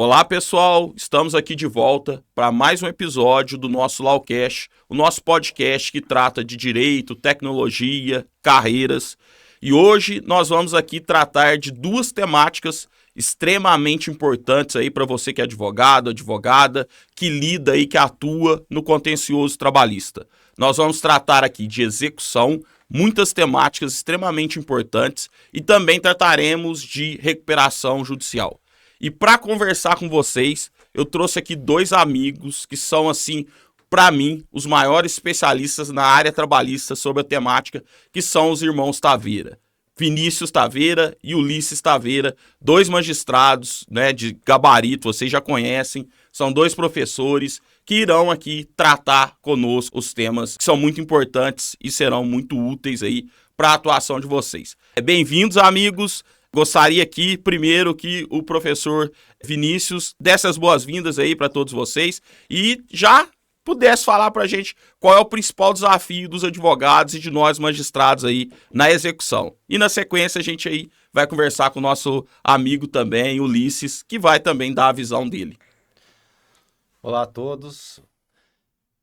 Olá pessoal, estamos aqui de volta para mais um episódio do nosso Lawcast, o nosso podcast que trata de direito, tecnologia, carreiras. E hoje nós vamos aqui tratar de duas temáticas extremamente importantes aí para você que é advogado, advogada, que lida e que atua no contencioso trabalhista. Nós vamos tratar aqui de execução, muitas temáticas extremamente importantes e também trataremos de recuperação judicial. E para conversar com vocês, eu trouxe aqui dois amigos que são, assim, para mim, os maiores especialistas na área trabalhista sobre a temática, que são os irmãos Taveira. Vinícius Taveira e Ulisses Taveira, dois magistrados, né, de gabarito, vocês já conhecem, são dois professores que irão aqui tratar conosco os temas que são muito importantes e serão muito úteis aí para a atuação de vocês. Bem-vindos, amigos. Gostaria aqui, primeiro, que o professor Vinícius desse as boas-vindas aí para todos vocês e já pudesse falar para a gente qual é o principal desafio dos advogados e de nós magistrados aí na execução. E na sequência a gente aí vai conversar com o nosso amigo também, Ulisses, que vai também dar a visão dele. Olá a todos,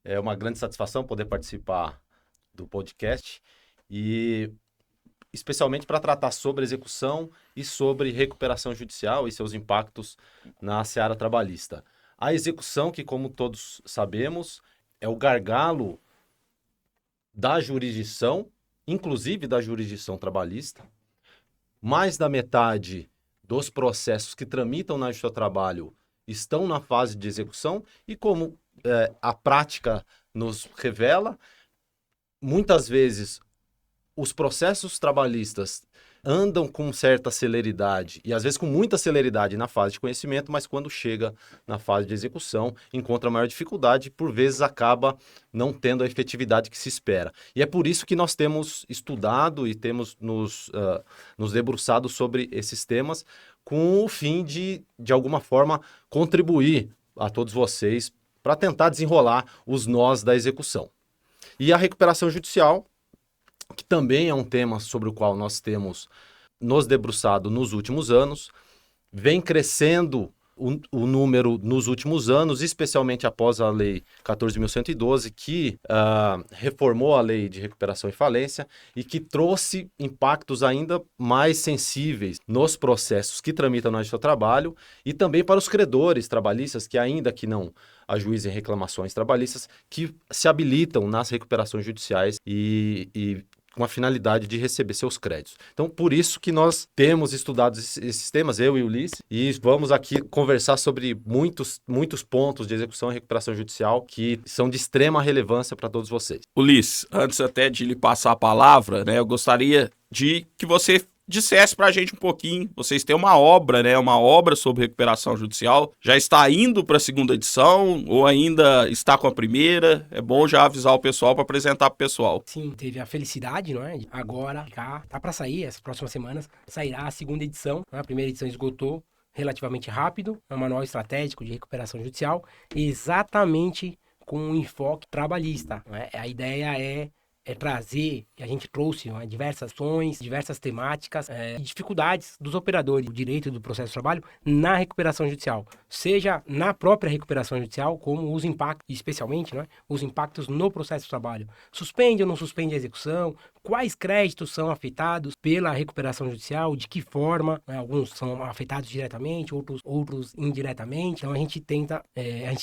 é uma grande satisfação poder participar do podcast e especialmente para tratar sobre execução e sobre recuperação judicial e seus impactos na seara trabalhista. A execução, que como todos sabemos, é o gargalo da jurisdição, inclusive da jurisdição trabalhista. Mais da metade dos processos que tramitam na Justiça do Trabalho estão na fase de execução e como a prática nos revela, muitas vezes os processos trabalhistas andam com certa celeridade e às vezes com muita celeridade na fase de conhecimento, mas quando chega na fase de execução encontra maior dificuldade e por vezes acaba não tendo a efetividade que se espera. E é por isso que nós temos estudado e temos nos debruçado sobre esses temas com o fim de alguma forma, contribuir a todos vocês para tentar desenrolar os nós da execução. E a recuperação judicial, que também é um tema sobre o qual nós temos nos debruçado nos últimos anos, vem crescendo o número nos últimos anos, especialmente após a Lei 14.112, que reformou a Lei de Recuperação e Falência e que trouxe impactos ainda mais sensíveis nos processos que tramitam na Justiça do Trabalho e também para os credores trabalhistas que ainda que não ajuizem reclamações trabalhistas, que se habilitam nas recuperações judiciais e com a finalidade de receber seus créditos. Então, por isso que nós temos estudado esses temas, eu e o Ulisses, e vamos aqui conversar sobre muitos pontos de execução e recuperação judicial que são de extrema relevância para todos vocês. Ulisses, antes até de lhe passar a palavra, né, eu gostaria de que você dissesse para a gente um pouquinho. Vocês têm uma obra, né? Uma obra sobre recuperação judicial. Já está indo para a segunda edição ou ainda está com a primeira? É bom já avisar o pessoal para apresentar para o pessoal. Sim, teve a felicidade, não é? Agora tá para sair, essas próximas semanas, sairá a segunda edição. A primeira edição esgotou relativamente rápido. É um manual estratégico de recuperação judicial, exatamente com um enfoque trabalhista. Não é? A ideia é trazer, que a gente trouxe diversas ações, diversas temáticas e dificuldades dos operadores do direito do processo de trabalho na recuperação judicial, seja na própria recuperação judicial, como os impactos, especialmente, os impactos no processo de trabalho. Suspende ou não suspende a execução? Quais créditos são afetados pela recuperação judicial? De que forma? Alguns são afetados diretamente, outros indiretamente. Então a gente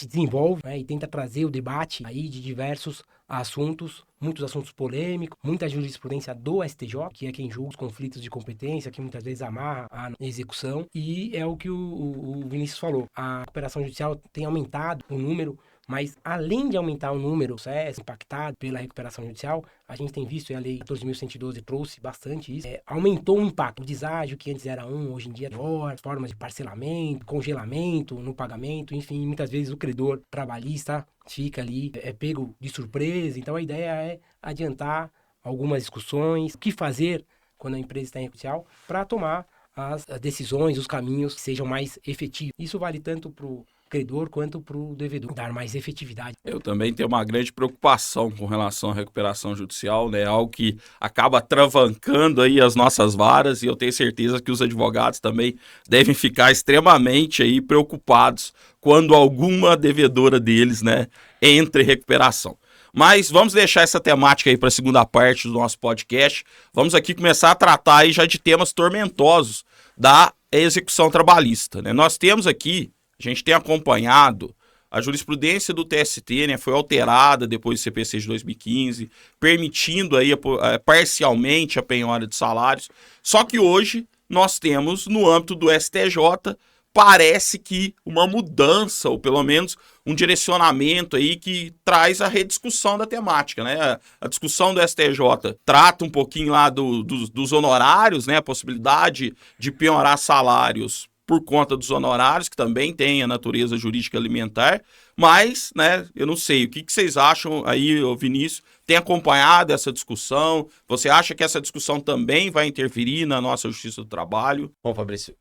desenvolve e tenta trazer o debate aí de diversos assuntos, muitos assuntos polêmicos, muita jurisprudência do STJ, que é quem julga os conflitos de competência, que muitas vezes amarra a execução, e é o que o Vinícius falou. A recuperação judicial tem aumentado o número, mas além de aumentar o número de processos impactados pela recuperação judicial, a gente tem visto, e a Lei 14.112 trouxe bastante isso, aumentou o impacto. O deságio, que antes era hoje em dia é maior, formas de parcelamento, congelamento no pagamento, enfim, muitas vezes o credor trabalhista fica ali, pego de surpresa. Então a ideia é adiantar algumas discussões, o que fazer quando a empresa está em judicial para tomar as decisões, os caminhos que sejam mais efetivos. Isso vale tanto para o credor quanto para o devedor, dar mais efetividade. Eu também tenho uma grande preocupação com relação à recuperação judicial, né? Algo que acaba travancando aí as nossas varas, e eu tenho certeza que os advogados também devem ficar extremamente aí preocupados quando alguma devedora deles, né, entre em recuperação. Mas vamos deixar essa temática aí para a segunda parte do nosso podcast. Vamos aqui começar a tratar aí já de temas tormentosos da execução trabalhista, né? Nós temos aqui, a gente tem acompanhado a jurisprudência do TST, né, foi alterada depois do CPC de 2015, permitindo aí parcialmente a penhora de salários. Só que hoje nós temos no âmbito do STJ, parece que uma mudança, ou pelo menos um direcionamento aí que traz a rediscussão da temática, né? A discussão do STJ trata um pouquinho lá dos honorários, né? A possibilidade de penhorar salários por conta dos honorários, que também tem a natureza jurídica alimentar, mas, né, eu não sei, o que vocês acham aí, Vinícius? Tem acompanhado essa discussão? Você acha que essa discussão também vai interferir na nossa Justiça do Trabalho? Bom, Fabrício,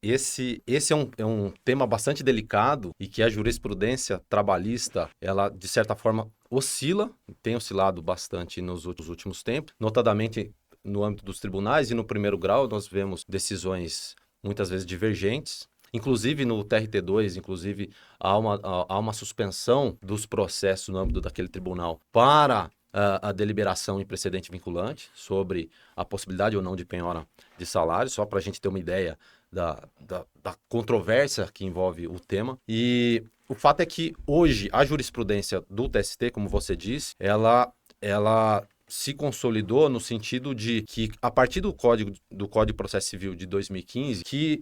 esse é um tema bastante delicado e que a jurisprudência trabalhista, ela, de certa forma, oscila, tem oscilado bastante nos últimos tempos, notadamente no âmbito dos tribunais, e no primeiro grau nós vemos decisões muitas vezes divergentes. Inclusive no TRT2, há uma suspensão dos processos no âmbito daquele tribunal para a deliberação em precedente vinculante sobre a possibilidade ou não de penhora de salário, só para a gente ter uma ideia da controvérsia que envolve o tema. E o fato é que hoje a jurisprudência do TST, como você disse, ela se consolidou no sentido de que, a partir do Código de Processo Civil de 2015, que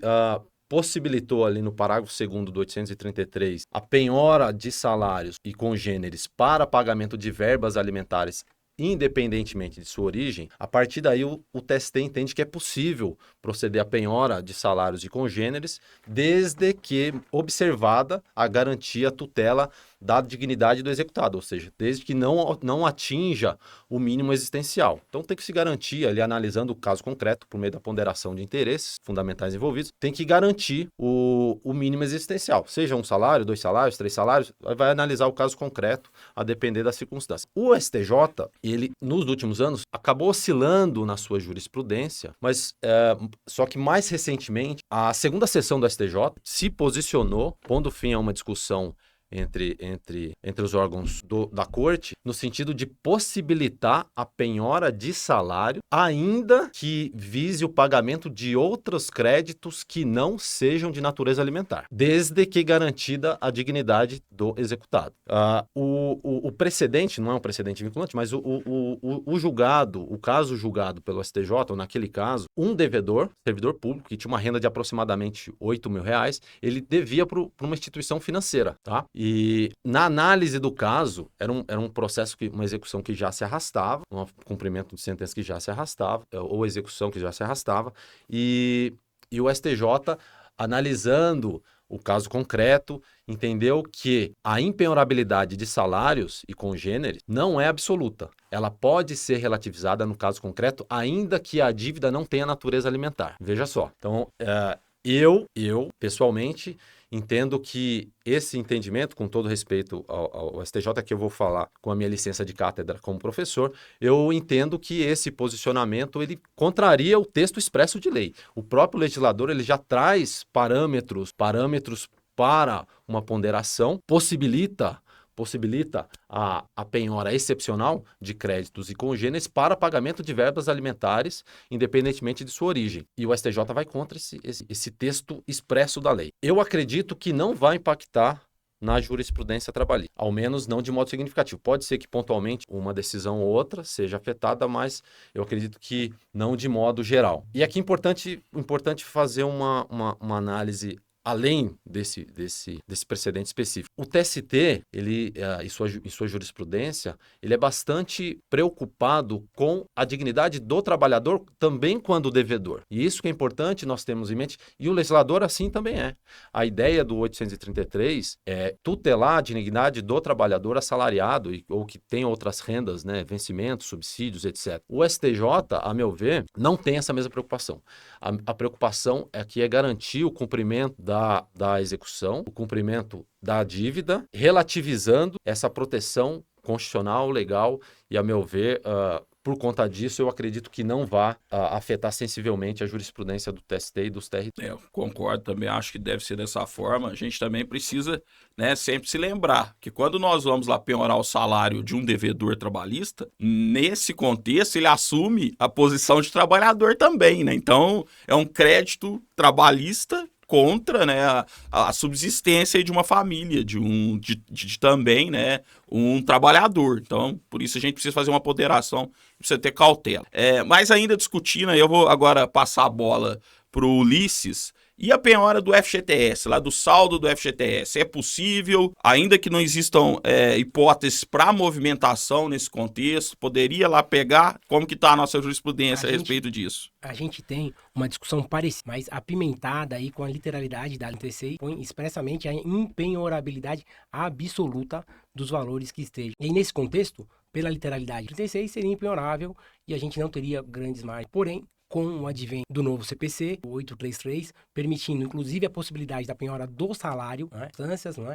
possibilitou ali no parágrafo 2º do 833 a penhora de salários e congêneres para pagamento de verbas alimentares, independentemente de sua origem, a partir daí o TST entende que é possível proceder à penhora de salários e congêneres, desde que observada a garantia, a tutela da dignidade do executado, ou seja, desde que não atinja o mínimo existencial. Então tem que se garantir, ali analisando o caso concreto, por meio da ponderação de interesses fundamentais envolvidos, tem que garantir o mínimo existencial, seja um salário, 2 salários, 3 salários, vai analisar o caso concreto a depender das circunstâncias. O STJ, ele, nos últimos anos, acabou oscilando na sua jurisprudência, mas só que mais recentemente, a segunda sessão do STJ se posicionou, pondo fim a uma discussão entre os órgãos da corte, no sentido de possibilitar a penhora de salário, ainda que vise o pagamento de outros créditos que não sejam de natureza alimentar, desde que garantida a dignidade do executado. O precedente, não é um precedente vinculante, mas o caso julgado pelo STJ, ou naquele caso, um devedor, servidor público, que tinha uma renda de aproximadamente R$8 mil, ele devia para uma instituição financeira, tá? E na análise do caso, era um processo, uma execução que já se arrastava, um cumprimento de sentença que já se arrastava, ou execução que já se arrastava, e o STJ, analisando o caso concreto, entendeu que a impenhorabilidade de salários e congêneres não é absoluta. Ela pode ser relativizada no caso concreto, ainda que a dívida não tenha natureza alimentar. Veja só. Então, eu pessoalmente, entendo que esse entendimento, com todo respeito ao STJ, que eu vou falar com a minha licença de cátedra como professor, eu entendo que esse posicionamento ele contraria o texto expresso de lei. O próprio legislador ele já traz parâmetros para uma ponderação, possibilita a penhora excepcional de créditos e congêneres para pagamento de verbas alimentares, independentemente de sua origem. E o STJ vai contra esse texto expresso da lei. Eu acredito que não vai impactar na jurisprudência trabalhista, ao menos não de modo significativo. Pode ser que pontualmente uma decisão ou outra seja afetada, mas eu acredito que não de modo geral. E aqui é importante fazer uma análise além desse precedente específico. O TST, ele, em sua jurisprudência, ele é bastante preocupado com a dignidade do trabalhador também quando devedor. E isso que é importante nós temos em mente, e o legislador assim também é. A ideia do 833 é tutelar a dignidade do trabalhador assalariado ou que tem outras rendas, né, vencimentos, subsídios, etc. O STJ, a meu ver, não tem essa mesma preocupação. A preocupação é garantir o cumprimento da da execução, o cumprimento da dívida, relativizando essa proteção constitucional, legal, e, a meu ver, por conta disso, eu acredito que não vá afetar sensivelmente a jurisprudência do TST e dos TRT. Eu concordo também, acho que deve ser dessa forma. A gente também precisa, né, sempre se lembrar que quando nós vamos lá penhorar o salário de um devedor trabalhista, nesse contexto ele assume a posição de trabalhador também, né? Então é um crédito trabalhista contra, né, a subsistência de uma família, de também, né, um trabalhador. Então, por isso a gente precisa fazer uma ponderação, precisa ter cautela. Mas ainda discutindo, eu vou agora passar a bola para o Ulisses. E a penhora do FGTS, lá do saldo do FGTS, é possível, ainda que não existam hipóteses para movimentação nesse contexto, poderia lá pegar? Como que está a nossa jurisprudência a respeito disso? A gente tem uma discussão parecida, mas apimentada aí com a literalidade da 36, põe expressamente a impenhorabilidade absoluta dos valores que estejam. E aí, nesse contexto, pela literalidade 36, seria impenhorável e a gente não teria grandes margens. Porém, com o advento do novo CPC, o 833, permitindo inclusive a possibilidade da penhora do salário, né,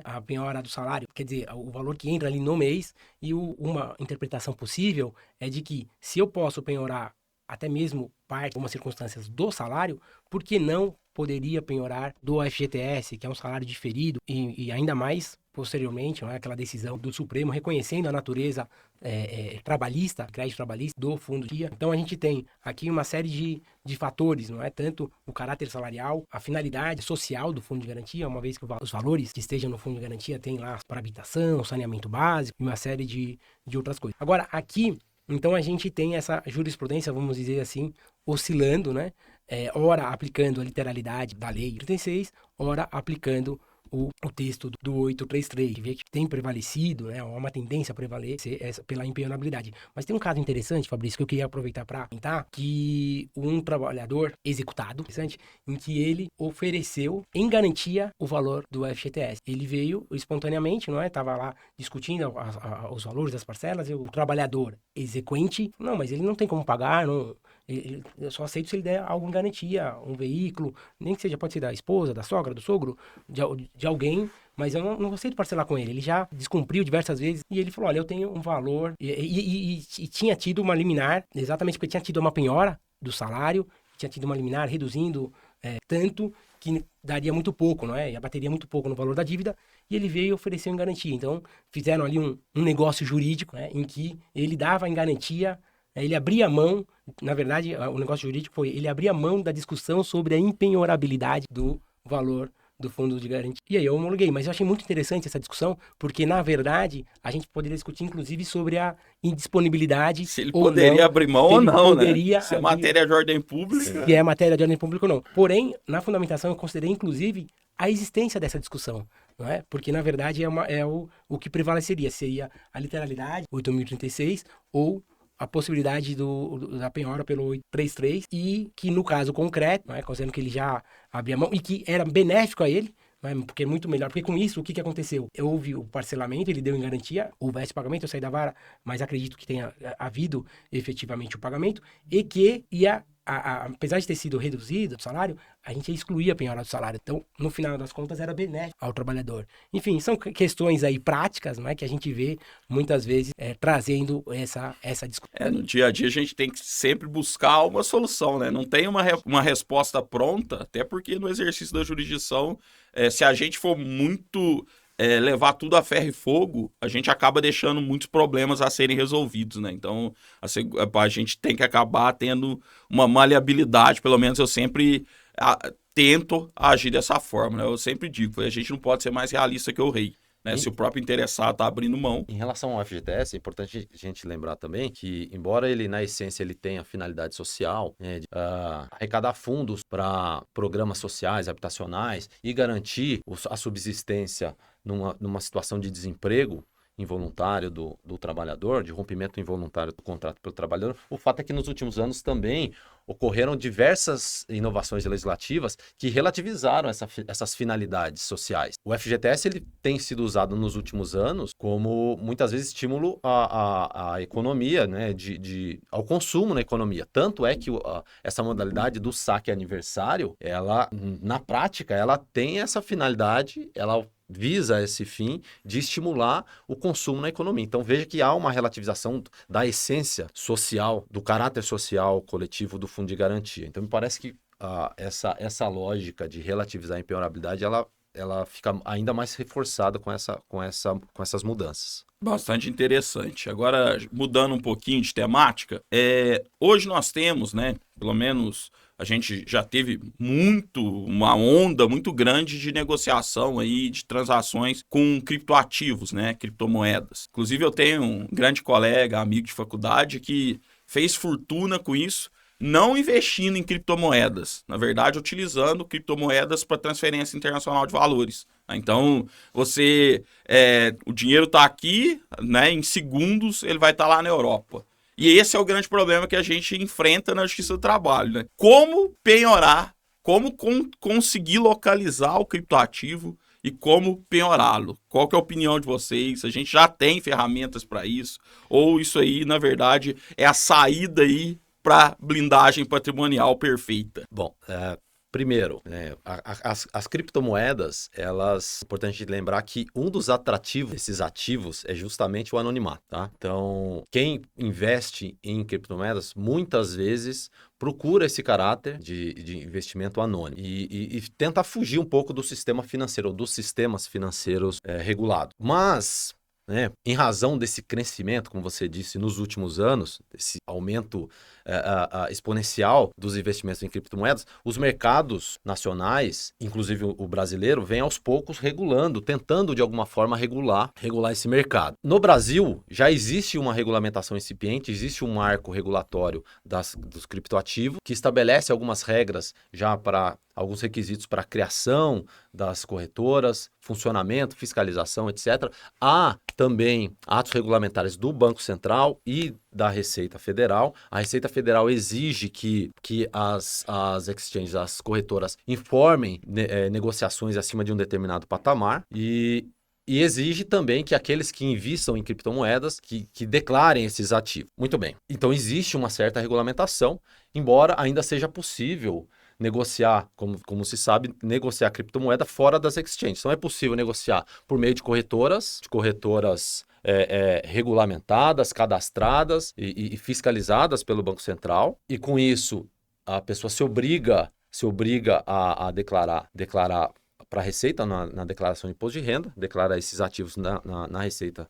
a penhora do salário, quer dizer, o valor que entra ali no mês, e uma interpretação possível é de que se eu posso penhorar até mesmo parte, algumas circunstâncias do salário, por que não poderia penhorar do FGTS, que é um salário diferido, e ainda mais posteriormente, né, aquela decisão do Supremo reconhecendo a natureza trabalhista, crédito trabalhista do fundo de dia. Então a gente tem aqui uma série de fatores, não é? Tanto o caráter salarial, a finalidade social do fundo de garantia, uma vez que os valores que estejam no fundo de garantia tem lá para habitação, saneamento básico e uma série de outras coisas. Agora, aqui, então a gente tem essa jurisprudência, vamos dizer assim, oscilando, né? Ora aplicando a literalidade da lei 36, ora aplicando o texto do 833, que vê que tem prevalecido, né, uma tendência a prevalecer pela impenhorabilidade. Mas tem um caso interessante, Fabrício, que eu queria aproveitar para comentar, que um trabalhador executado, em que ele ofereceu em garantia o valor do FGTS. Ele veio espontaneamente, não é? Estava lá discutindo os valores das parcelas, e o trabalhador exequente, não, mas ele não tem como pagar, não... Eu só aceito se ele der algo em garantia, um veículo, nem que seja, pode ser da esposa, da sogra, do sogro, de alguém, mas eu não aceito parcelar com ele. Ele já descumpriu diversas vezes e ele falou, olha, eu tenho um valor, e tinha tido uma liminar, exatamente porque tinha tido uma penhora do salário, tinha tido uma liminar reduzindo tanto que daria muito pouco, não é? E abateria muito pouco no valor da dívida, e ele veio e ofereceu em garantia. Então, fizeram ali um negócio jurídico, né, em que ele dava em garantia. Ele abria mão, na verdade, o negócio jurídico foi, ele abria mão da discussão sobre a impenhorabilidade do valor do fundo de garantia. E aí eu homologuei, mas eu achei muito interessante essa discussão, porque, na verdade, a gente poderia discutir, inclusive, sobre a indisponibilidade. Se ele poderia abrir mão ou não, né? Se é matéria de ordem pública. Se é matéria de ordem pública ou não. Porém, na fundamentação, eu considerei, inclusive, a existência dessa discussão. Não é? Porque, na verdade, o que prevaleceria. Seria a literalidade, 8.036, ou a possibilidade da penhora pelo 833, e que no caso concreto, né, considerando que ele já abria mão e que era benéfico a ele, né, porque é muito melhor, porque com isso, o que aconteceu? Houve o parcelamento, ele deu em garantia, houvesse pagamento, eu saí da vara, mas acredito que tenha havido efetivamente o pagamento, e que apesar de ter sido reduzido o salário, a gente ia excluir a penhora do salário. Então, no final das contas, era benéfico ao trabalhador. Enfim, são questões aí práticas, não é, que a gente vê muitas vezes trazendo essa discussão. No dia a dia a gente tem que sempre buscar uma solução, né? Não tem uma resposta pronta, até porque no exercício da jurisdição, se a gente for muito... levar tudo a ferro e fogo, a gente acaba deixando muitos problemas a serem resolvidos, né? Então, a gente tem que acabar tendo uma maleabilidade, pelo menos eu sempre tento agir dessa forma, né? Eu sempre digo, a gente não pode ser mais realista que o rei, né? Se o próprio interessado está abrindo mão. Em relação ao FGTS, é importante a gente lembrar também que, embora ele, na essência, ele tenha finalidade social, né, de arrecadar fundos para programas sociais, habitacionais e garantir a subsistência numa situação de desemprego involuntário do trabalhador, de rompimento involuntário do contrato pelo trabalhador, o fato é que nos últimos anos também ocorreram diversas inovações legislativas que relativizaram essas finalidades sociais. O FGTS ele tem sido usado nos últimos anos como, muitas vezes, estímulo à economia, né, ao consumo na economia. Tanto é que essa modalidade do saque aniversário, ela, na prática, ela tem essa finalidade, ela visa esse fim de estimular o consumo na economia. Então, veja que há uma relativização da essência social, do caráter social coletivo do fundo de garantia. Então, me parece que essa lógica de relativizar a impenhorabilidade, ela fica ainda mais reforçada com essas mudanças. Bastante interessante. Agora, mudando um pouquinho de temática, hoje nós temos, né, pelo menos a gente já teve uma onda muito grande de negociação aí, de transações com criptoativos, né, criptomoedas. Inclusive, eu tenho um grande colega, amigo de faculdade, que fez fortuna com isso, não investindo em criptomoedas, na verdade, utilizando criptomoedas para transferência internacional de valores. Então, o dinheiro está aqui, né, em segundos ele vai estar lá na Europa. E esse é o grande problema que a gente enfrenta na Justiça do Trabalho, né? Como penhorar, como conseguir localizar o criptoativo e como penhorá-lo. Qual que é a opinião de vocês? A gente já tem ferramentas para isso? Ou isso aí, na verdade, é a saída aí para blindagem patrimonial perfeita? Bom, primeiro, né, as criptomoedas, é importante lembrar que um dos atrativos desses ativos é justamente o anonimato, tá? Então, quem investe em criptomoedas, muitas vezes procura esse caráter de investimento anônimo e tenta fugir um pouco do sistema financeiro, ou dos sistemas financeiros regulados. Mas, né, em razão desse crescimento, como você disse, nos últimos anos, esse aumento exponencial dos investimentos em criptomoedas, os mercados nacionais, inclusive o brasileiro, vem aos poucos tentando de alguma forma regular esse mercado. No Brasil, já existe uma regulamentação incipiente, existe um marco regulatório dos criptoativos que estabelece algumas regras já para alguns requisitos para a criação das corretoras, funcionamento, fiscalização, etc. Há também atos regulamentares do Banco Central e da Receita Federal. A Receita Federal exige que as exchanges, as corretoras, informem negociações acima de um determinado patamar e exige também que aqueles que investam em criptomoedas que declarem esses ativos. Muito bem. Então, existe uma certa regulamentação, embora ainda seja possível negociar, como se sabe, negociar criptomoeda fora das exchanges. Então, é possível negociar por meio de corretoras regulamentadas, cadastradas e fiscalizadas pelo Banco Central. E com isso, a pessoa se obriga a declarar para a Receita, na declaração de imposto de renda, declarar esses ativos na Receita,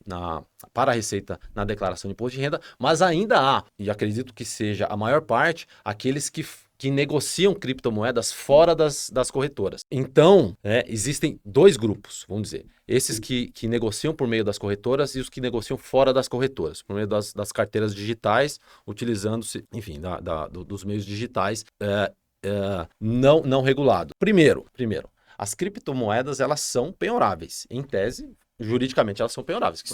para a Receita na declaração de imposto de renda, mas ainda há, e acredito que seja a maior parte, aqueles que negociam criptomoedas fora das corretoras. Então, existem dois grupos, vamos dizer. Esses que negociam por meio das corretoras e os que negociam fora das corretoras, por meio das carteiras digitais, utilizando-se, enfim, dos meios digitais não regulados. Primeiro, as criptomoedas, elas são penhoráveis. Em tese, juridicamente, elas são penhoráveis. Que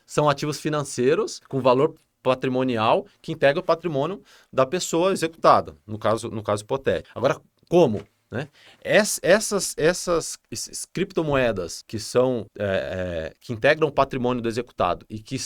são ativos financeiros com valor patrimonial que integra o patrimônio da pessoa executada, no caso hipotético. Agora, como? Né? Essas criptomoedas que integram o patrimônio do executado e que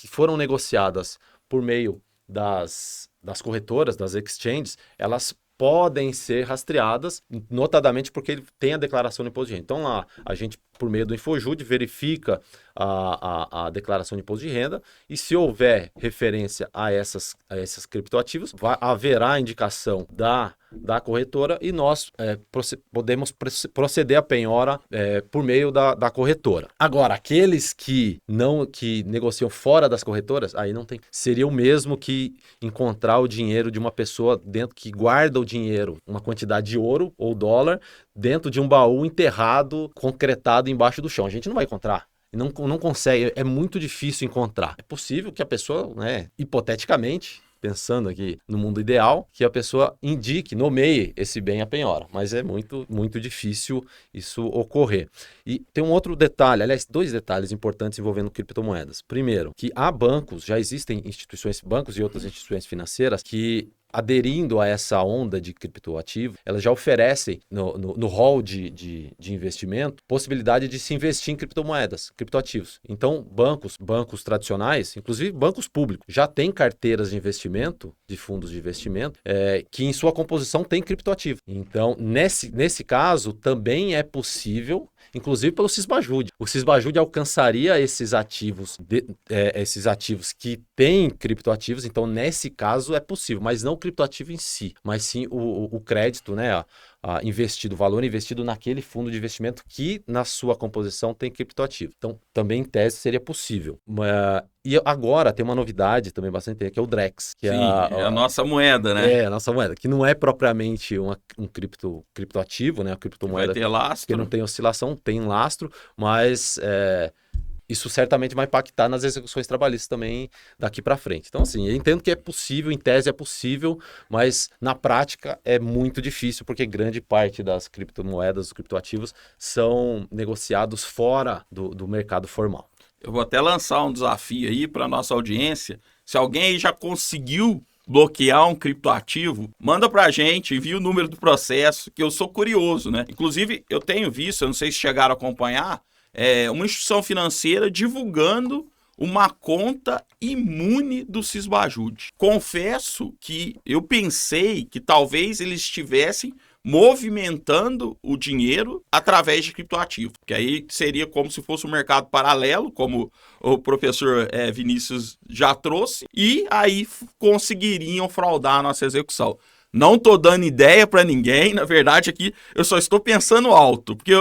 foram negociadas por meio das corretoras, das exchanges, elas podem ser rastreadas, notadamente porque ele tem a declaração de imposto de renda. Então, a gente, por meio do Infojud, verifica a declaração de imposto de renda e, se houver referência a esses criptoativos, haverá a indicação da corretora e nós podemos proceder à penhora por meio da corretora. Agora, aqueles que negociam fora das corretoras, aí não tem. Seria o mesmo que encontrar o dinheiro de uma pessoa que guarda o dinheiro, uma quantidade de ouro ou dólar, dentro de um baú enterrado, concretado embaixo do chão. A gente não vai encontrar. Não consegue, é muito difícil encontrar. É possível que a pessoa, hipoteticamente, pensando aqui no mundo ideal, que a pessoa indique, nomeie esse bem a penhora, mas é muito, muito difícil isso ocorrer. E tem um outro detalhe, aliás, 2 detalhes importantes envolvendo criptomoedas. Primeiro, que há bancos, já existem instituições, bancos e outras instituições financeiras que aderindo a essa onda de criptoativo, elas já oferecem no hall de investimento possibilidade de se investir em criptomoedas, criptoativos. Então, bancos tradicionais, inclusive bancos públicos, já têm carteiras de investimento, de fundos de investimento, que em sua composição tem criptoativo. Então, nesse caso, também é possível, inclusive pelo Sisbajude. O Sisbajude alcançaria esses ativos que têm criptoativos, então nesse caso é possível, mas não o criptoativo em si, mas sim o crédito, né, investido, o valor investido naquele fundo de investimento que na sua composição tem criptoativo. Então, também em tese seria possível. E agora tem uma novidade também bastante interessante, que é o Drex. Que Sim, é a nossa moeda, né? É, a nossa moeda, que não é propriamente um criptoativo, né? A criptomoeda vai ter lastro. Que não tem oscilação, tem lastro, mas isso certamente vai impactar nas execuções trabalhistas também daqui para frente. Então, assim, eu entendo que é possível, em tese é possível, mas na prática é muito difícil, porque grande parte das criptomoedas, dos criptoativos, são negociados fora do mercado formal. Eu vou até lançar um desafio aí para nossa audiência. Se alguém aí já conseguiu bloquear um criptoativo, manda pra gente, envia o número do processo, que eu sou curioso, né? Inclusive, eu tenho visto, eu não sei se chegaram a acompanhar, uma instituição financeira divulgando uma conta imune do Sisbajude. Confesso que eu pensei que talvez eles estivessem movimentando o dinheiro através de criptoativo, que aí seria como se fosse um mercado paralelo, como o professor Vinícius já trouxe, e aí conseguiriam fraudar a nossa execução. Não estou dando ideia para ninguém, na verdade aqui eu só estou pensando alto, porque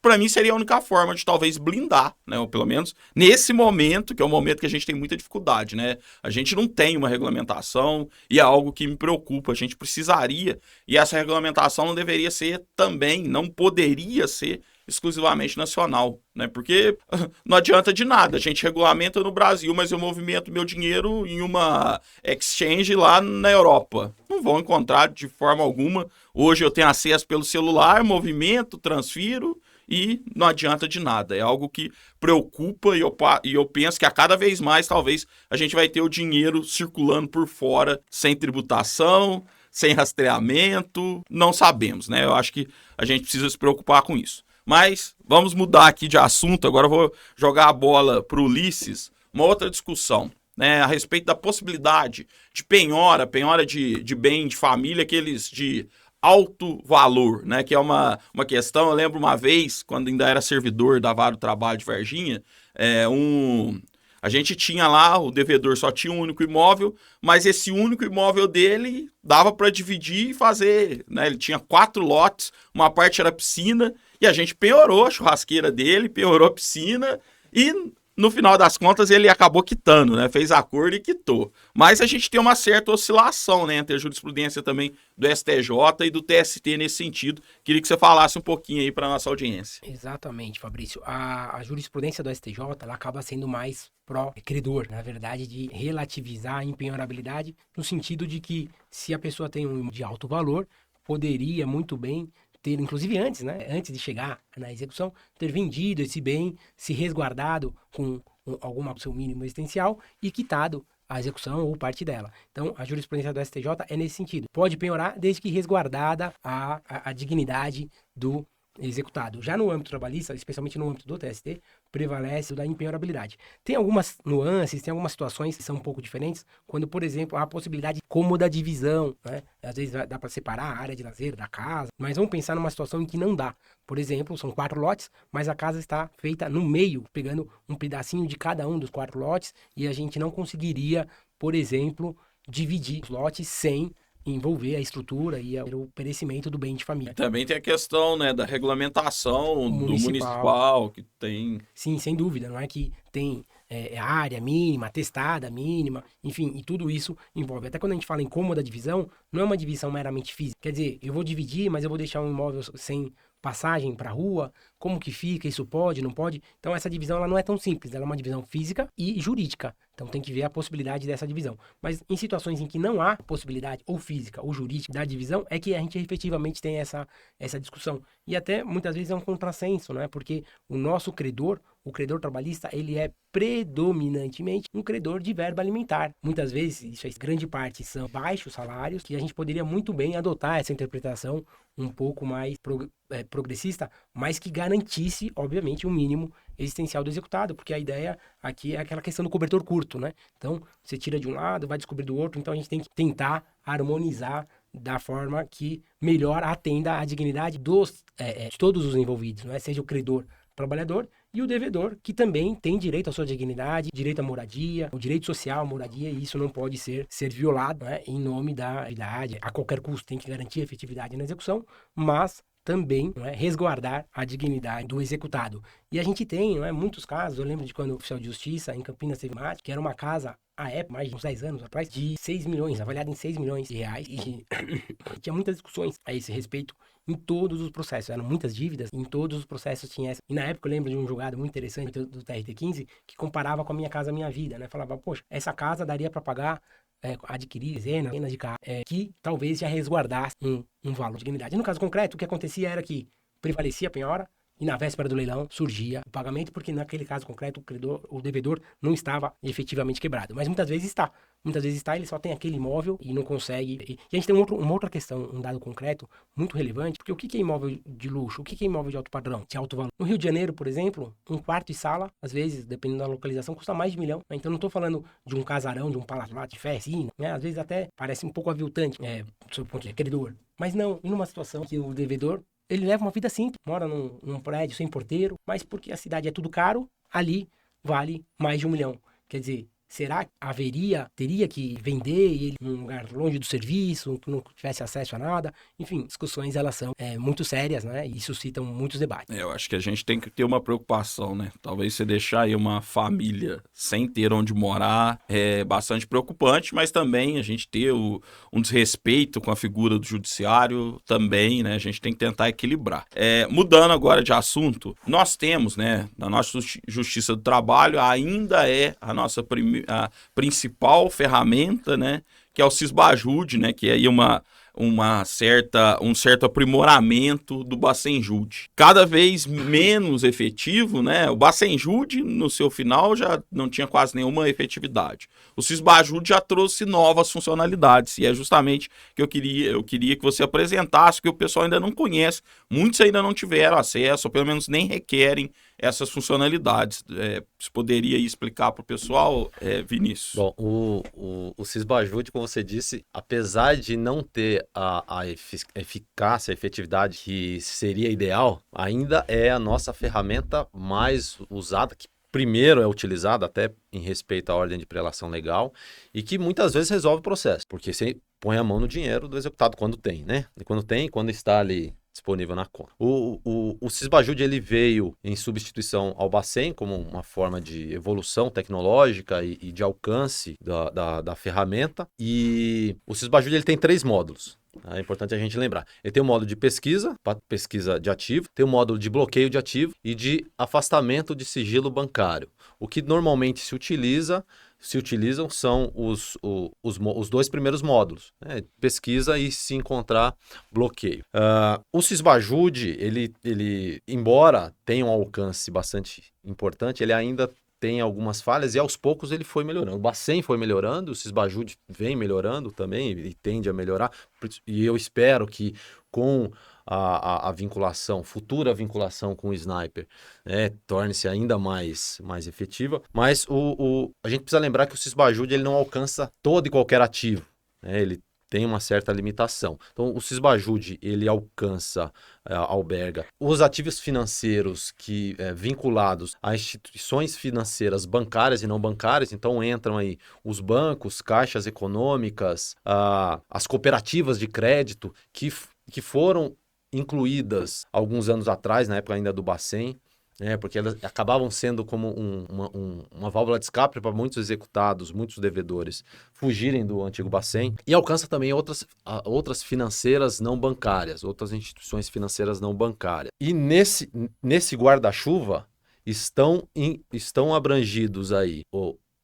para mim seria a única forma de talvez blindar, né? Ou pelo menos nesse momento, que é um momento que a gente tem muita dificuldade, né? A gente não tem uma regulamentação e é algo que me preocupa, a gente precisaria, e essa regulamentação não deveria ser também, não poderia ser exclusivamente nacional, né? Porque não adianta de nada, a gente regulamenta no Brasil, mas eu movimento meu dinheiro em uma exchange lá na Europa. Não vão encontrar de forma alguma. Hoje eu tenho acesso pelo celular, movimento, transfiro e não adianta de nada. É algo que preocupa e eu penso que a cada vez mais talvez a gente vai ter o dinheiro circulando por fora sem tributação, sem rastreamento, não sabemos, né? Eu acho que a gente precisa se preocupar com isso. Mas vamos mudar aqui de assunto, agora eu vou jogar a bola para o Ulisses, uma outra discussão, né, a respeito da possibilidade de penhora de bem de família, aqueles de alto valor, né, que é uma questão. Eu lembro uma vez, quando ainda era servidor da Vara do Trabalho de Varginha, a gente tinha lá, o devedor só tinha um único imóvel, mas esse único imóvel dele dava para dividir e fazer, né? Ele tinha 4 lotes, uma parte era piscina, e a gente penhorou a churrasqueira dele, penhorou a piscina, e no final das contas ele acabou quitando, né? Fez acordo e quitou. Mas a gente tem uma certa oscilação, né, entre a jurisprudência também do STJ e do TST nesse sentido. Queria que você falasse um pouquinho aí para nossa audiência. Exatamente, Fabrício. A jurisprudência do STJ, ela acaba sendo mais pró-credor, na verdade, de relativizar a empenhorabilidade, no sentido de que se a pessoa tem um de alto valor, poderia muito bem ter, inclusive antes, né, antes de chegar na execução, ter vendido esse bem, se resguardado com alguma seu mínimo existencial e quitado a execução ou parte dela. Então, a jurisprudência do STJ é nesse sentido. Pode penhorar desde que resguardada a dignidade do executado. Já no âmbito trabalhista, especialmente no âmbito do TST, prevalece o da empenhorabilidade. Tem algumas nuances, tem algumas situações que são um pouco diferentes, quando, por exemplo, há a possibilidade de cômoda divisão, né? Às vezes dá para separar a área de lazer da casa, mas vamos pensar numa situação em que não dá. Por exemplo, são 4 lotes, mas a casa está feita no meio, pegando um pedacinho de cada um dos 4 lotes, e a gente não conseguiria, por exemplo, dividir os lotes sem envolver a estrutura e o perecimento do bem de família. Também tem a questão, né, da regulamentação do municipal, que tem... Sim, sem dúvida, não é que tem área mínima, testada mínima, enfim, e tudo isso envolve. Até quando a gente fala em cômoda divisão, não é uma divisão meramente física. Quer dizer, eu vou dividir, mas eu vou deixar um imóvel sem passagem para a rua, como que fica, isso pode, não pode. Então essa divisão ela não é tão simples, ela é uma divisão física e jurídica. Então tem que ver a possibilidade dessa divisão. Mas em situações em que não há possibilidade, ou física ou jurídica, da divisão, é que a gente efetivamente tem essa discussão. E até muitas vezes é um contrassenso, né? Porque o nosso credor, o credor trabalhista, ele é predominantemente um credor de verba alimentar. Muitas vezes, isso é grande parte, são baixos salários, que a gente poderia muito bem adotar essa interpretação um pouco mais progressista, mas que garantisse, obviamente, o mínimo existencial do executado, porque a ideia aqui é aquela questão do cobertor curto, né? Então, você tira de um lado, vai descobrir do outro, então a gente tem que tentar harmonizar da forma que melhor atenda à dignidade de todos os envolvidos, né? Seja o credor, trabalhador, e o devedor, que também tem direito à sua dignidade, direito à moradia, o direito social à moradia, e isso não pode ser violado, né, em nome da idade, a qualquer custo. Tem que garantir a efetividade na execução, mas também, não é, resguardar a dignidade do executado. E a gente tem, não é, muitos casos. Eu lembro de quando o oficial de justiça em Campinas teve uma, que era uma casa, à época, mais de uns 10 anos atrás, de 6 milhões, avaliada em 6 milhões de reais, e tinha muitas discussões a esse respeito em todos os processos. Eram muitas dívidas, em todos os processos tinha essa. E na época eu lembro de um julgado muito interessante do TRT15, que comparava com a Minha Casa Minha Vida, né? Falava, poxa, essa casa daria para pagar, adquirir dezenas de carros, que talvez já resguardasse um valor de dignidade. E no caso concreto, o que acontecia era que prevalecia a penhora, e na véspera do leilão surgia o pagamento, porque naquele caso concreto o devedor não estava efetivamente quebrado. Mas muitas vezes está. Muitas vezes está, ele só tem aquele imóvel e não consegue. E a gente tem uma outra questão, um dado concreto muito relevante, porque o que é imóvel de luxo? O que é imóvel de alto padrão, de alto valor? No Rio de Janeiro, por exemplo, um quarto e sala, às vezes, dependendo da localização, custa mais de 1 milhão. Né? Então não estou falando de um casarão, de um palavrado de fé, assim, né? Às vezes até parece um pouco aviltante, do seu ponto de vista, credor. Mas não, em uma situação que o devedor ele leva uma vida simples, mora num prédio sem porteiro, mas porque a cidade é tudo caro, ali vale mais de 1 milhão. Quer dizer, será que teria que vender ele num lugar longe do serviço, que não tivesse acesso a nada? Enfim, discussões elas são muito sérias, né? E suscitam muitos debates. Eu acho que a gente tem que ter uma preocupação, né? Talvez você deixar aí uma família sem ter onde morar é bastante preocupante, mas também a gente ter um desrespeito com a figura do judiciário também, né? A gente tem que tentar equilibrar. Mudando agora de assunto, nós temos, né? Na nossa Justiça do Trabalho ainda é a nossa a principal ferramenta, né, que é o Sisbajude, né, que é aí um certo aprimoramento do Bacenjude. Cada vez menos efetivo, né? O Bacenjude, no seu final, já não tinha quase nenhuma efetividade. O Sisbajude já trouxe novas funcionalidades, e é justamente que eu queria que você apresentasse, que o pessoal ainda não conhece, muitos ainda não tiveram acesso, ou pelo menos nem requerem essas funcionalidades. Você poderia explicar para o pessoal, Vinícius? Bom, o Sisbajude, como você disse, apesar de não ter a eficácia, a efetividade que seria ideal, ainda é a nossa ferramenta mais usada, que primeiro é utilizada até em respeito à ordem de prelação legal, e que muitas vezes resolve o processo, porque você põe a mão no dinheiro do executado quando tem, né? E quando está ali disponível na conta. O Sisbajude ele veio em substituição ao Bacen como uma forma de evolução tecnológica e de alcance da ferramenta. E o Sisbajude ele tem 3 módulos. É importante a gente lembrar. Ele tem um módulo de pesquisa de ativo, tem um módulo de bloqueio de ativo e de afastamento de sigilo bancário. O que normalmente se utilizam são os 2 primeiros módulos, né? Pesquisa e se encontrar bloqueio. O Sisbajude, ele embora tenha um alcance bastante importante, ele ainda tem algumas falhas e aos poucos ele foi melhorando. O Bacen foi melhorando, o Sisbajude vem melhorando também e tende a melhorar. E eu espero que com a futura vinculação com o Sniper, né, torne-se ainda mais efetiva. Mas a gente precisa lembrar que o Sisbajude ele não alcança todo e qualquer ativo, né? Ele tem uma certa limitação. Então, o Sisbajude, ele alberga os ativos financeiros vinculados a instituições financeiras bancárias e não bancárias. Então, entram aí os bancos, caixas econômicas, as cooperativas de crédito que foram incluídas alguns anos atrás, na época ainda do Bacen, porque elas acabavam sendo como uma válvula de escape para muitos executados, muitos devedores fugirem do antigo Bacen, e alcança também outras financeiras não bancárias, outras instituições financeiras não bancárias. E nesse guarda-chuva estão abrangidos aí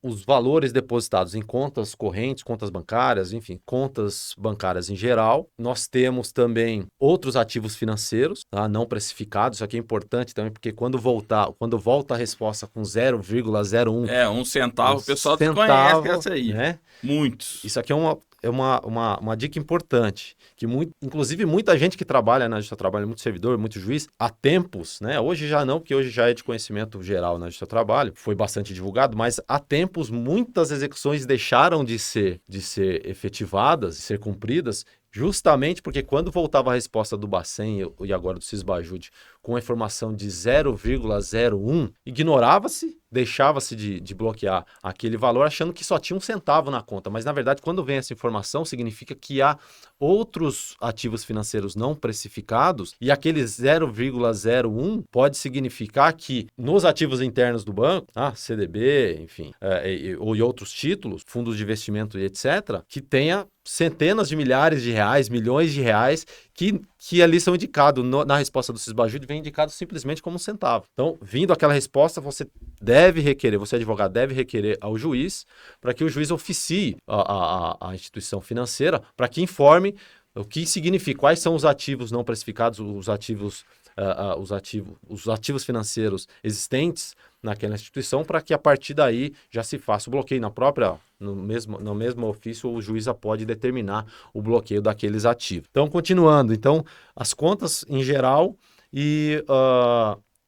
os valores depositados em contas correntes, contas bancárias, enfim, contas bancárias em geral. Nós temos também outros ativos financeiros, tá? Não precificados. Isso aqui é importante também, porque quando volta a resposta com 0,01... Um centavo, o pessoal centavo, desconhece essa aí. Né? Muitos. Isso aqui é uma dica importante, que inclusive muita gente que trabalha na Justiça do Trabalho, muito servidor, muito juiz, há tempos, né? Hoje já não, porque hoje já é de conhecimento geral na Justiça do Trabalho, foi bastante divulgado, mas há tempos muitas execuções deixaram de ser efetivadas, de ser cumpridas, justamente porque quando voltava a resposta do Bacen e agora do Sisbajude com a informação de 0,01, ignorava-se, deixava-se de bloquear aquele valor achando que só tinha um centavo na conta. Mas, na verdade, quando vem essa informação, significa que há outros ativos financeiros não precificados e aquele 0,01 pode significar que nos ativos internos do banco, CDB, enfim, ou em outros títulos, fundos de investimento e etc., que tenha centenas de milhares de reais, milhões de reais, que ali são indicados na resposta do Sisbajude, vem indicado simplesmente como um centavo. Então, vindo aquela resposta, você advogado, deve requerer ao juiz para que o juiz oficie a instituição financeira para que informe o que significa, quais são os ativos não precificados, os ativos financeiros existentes naquela instituição, para que a partir daí já se faça o bloqueio. No mesmo ofício, o juiz pode determinar o bloqueio daqueles ativos. Então, continuando, as contas em geral e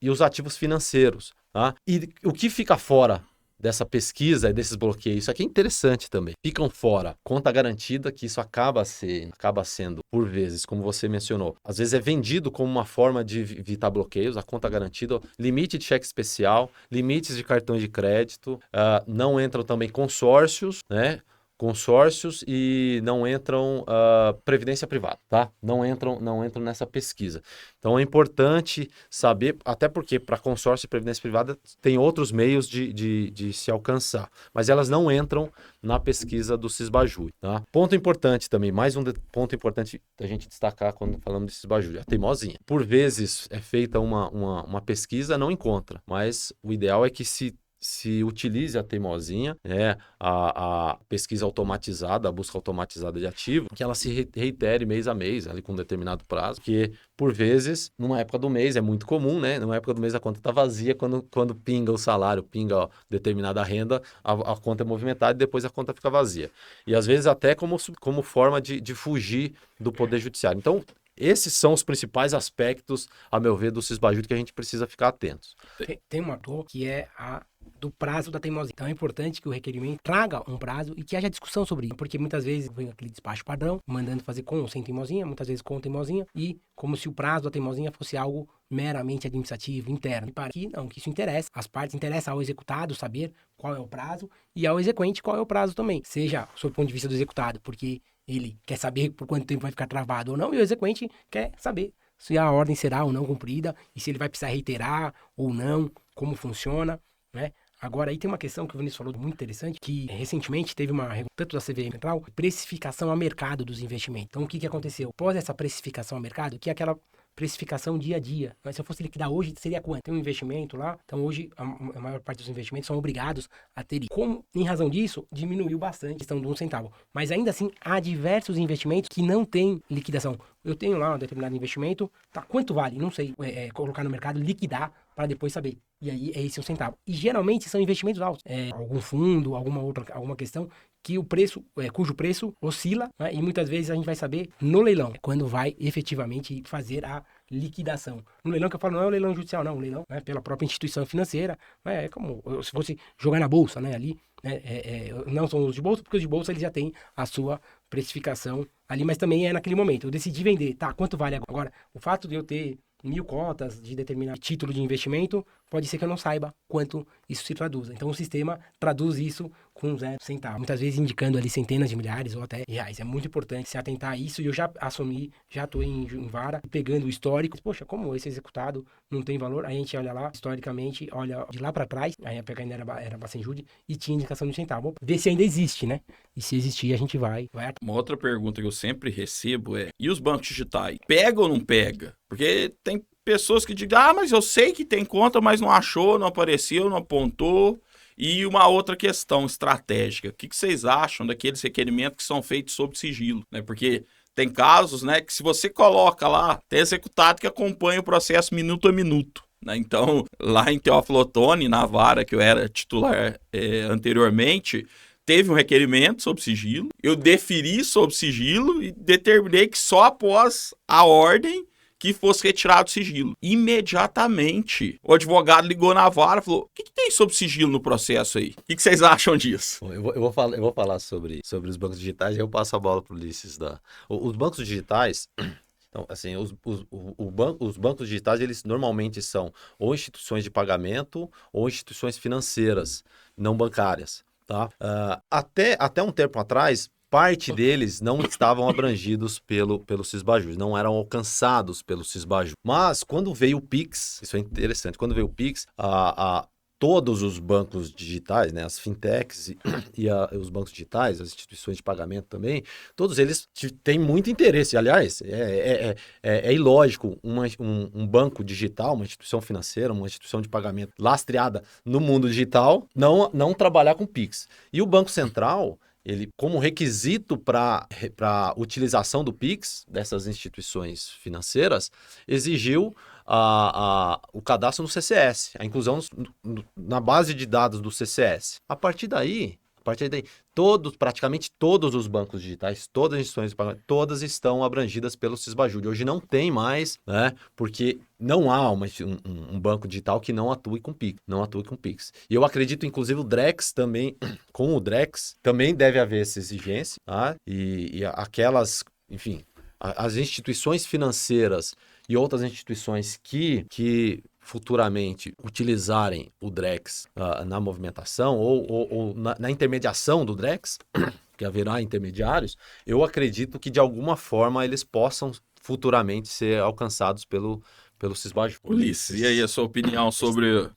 os ativos financeiros. Tá? E o que fica fora dessa pesquisa e desses bloqueios, isso aqui é interessante também. Ficam fora conta garantida, que isso acaba sendo, por vezes, como você mencionou, às vezes é vendido como uma forma de evitar bloqueios, a conta garantida, limite de cheque especial, limites de cartões de crédito, não entram também consórcios, né? Consórcios e não entram previdência privada, tá? Não entram nessa pesquisa. Então é importante saber, até porque para consórcio e previdência privada tem outros meios de se alcançar, mas elas não entram na pesquisa do Sisbajude, tá? Ponto importante também, ponto importante da gente destacar quando falamos de Sisbajude, a teimosinha. Por vezes é feita uma pesquisa, não encontra, mas o ideal é que se utilize a teimosinha, né, a pesquisa automatizada, a busca automatizada de ativo, que ela se reitere mês a mês, ali com um determinado prazo, porque, por vezes, numa época do mês, é muito comum, né? Numa época do mês a conta está vazia, quando pinga o salário, pinga determinada renda, a conta é movimentada e depois a conta fica vazia. E, às vezes, até como forma de fugir do Poder Judiciário. Então, esses são os principais aspectos, a meu ver, do Sisbajude que a gente precisa ficar atentos. Tem uma dor que é a do prazo da teimosia. Então é importante que o requerimento traga um prazo e que haja discussão sobre isso, porque muitas vezes vem aquele despacho padrão, mandando fazer com ou sem teimosinha, muitas vezes com teimosinha, e como se o prazo da teimosinha fosse algo meramente administrativo, interno. E para que não, que isso interessa, as partes interessa ao executado saber qual é o prazo e ao exequente qual é o prazo também, seja sob o ponto de vista do executado, porque ele quer saber por quanto tempo vai ficar travado ou não, e o exequente quer saber se a ordem será ou não cumprida, e se ele vai precisar reiterar ou não, como funciona, né? Agora, aí tem uma questão que o Vinícius falou muito interessante, que recentemente teve uma, tanto da CVM Central, precificação a mercado dos investimentos. Então, o que aconteceu? Após essa precificação a mercado, que é aquela precificação dia a dia. Mas se eu fosse liquidar hoje, seria quanto? Tem um investimento lá, então hoje a maior parte dos investimentos são obrigados a ter. Como, em razão disso, diminuiu bastante a questão de 1 centavo. Mas ainda assim, há diversos investimentos que não têm liquidação. Eu tenho lá um determinado investimento, tá, quanto vale? Não sei. Colocar no mercado, liquidar, para depois saber. E aí é esse 1 centavo. E geralmente são investimentos altos. Algum fundo, alguma questão que o preço, cujo preço oscila, né? E muitas vezes a gente vai saber no leilão, quando vai efetivamente fazer a liquidação. No leilão que eu falo não é o leilão judicial, não, o leilão, né, pela própria instituição financeira, né, é como se fosse jogar na bolsa, né, ali, né, não são os de bolsa, porque os de bolsa eles já têm a sua precificação ali, mas também é naquele momento. Eu decidi vender, tá, quanto vale agora? Agora, o fato de eu ter 1000 cotas de determinado título de investimento, pode ser que eu não saiba quanto isso se traduza. Então o sistema traduz isso com 0 centavo. Muitas vezes indicando ali centenas de milhares ou até reais. É muito importante se atentar a isso e eu já assumi, já estou em vara, pegando o histórico. Poxa, como esse executado não tem valor? Aí a gente olha lá, historicamente, olha de lá para trás, aí a época ainda era Bacenjude e tinha indicação de centavo. Ver se ainda existe, né? E se existir, a gente vai. Uma outra pergunta que eu sempre recebo é, e os bancos digitais? Pega ou não pega? Porque tem pessoas que dizem, mas eu sei que tem conta, mas não achou, não apareceu, não apontou. E uma outra questão estratégica, o que vocês acham daqueles requerimentos que são feitos sob sigilo, né? Porque tem casos, né, que se você coloca lá, tem executado que acompanha o processo minuto a minuto, né? Então, lá em Teófilo Otoni, na vara que eu era titular anteriormente, teve um requerimento sob sigilo, eu deferi sob sigilo e determinei que só após a ordem que fosse retirado o sigilo. Imediatamente, o advogado ligou na vara e falou, o que tem sob sigilo no processo aí? O que vocês acham disso? Eu vou falar sobre os bancos digitais e eu passo a bola para o Ulisses. Os bancos digitais, então, assim, os bancos digitais, eles normalmente são ou instituições de pagamento ou instituições financeiras, não bancárias. Tá? Até um tempo atrás, parte deles não estavam abrangidos pelo Sisbajur, não eram alcançados pelo Sisbajur. Mas quando veio o Pix, isso é interessante, quando veio o Pix, todos os bancos digitais, né, as fintechs e os bancos digitais, as instituições de pagamento também, todos eles têm muito interesse. Aliás, é ilógico um banco digital, uma instituição financeira, uma instituição de pagamento lastreada no mundo digital, não trabalhar com Pix. E o Banco Central, ele, como requisito para utilização do Pix, dessas instituições financeiras, exigiu o cadastro no CCS, a inclusão na base de dados do CCS. A partir daí, praticamente todos os bancos digitais, todas as instituições de pagamento, todas estão abrangidas pelo Sisbajur. Hoje não tem mais, né? Porque não há um banco digital que não atue com Pix. E eu acredito, inclusive, o Drex também, com o Drex, também deve haver essa exigência, tá? E aquelas, enfim, as instituições financeiras e outras instituições que futuramente utilizarem o Drex na movimentação ou na intermediação do Drex, que haverá intermediários, eu acredito que de alguma forma eles possam futuramente ser alcançados pelo Sisbajur. Ulisses, e aí a sua opinião sobre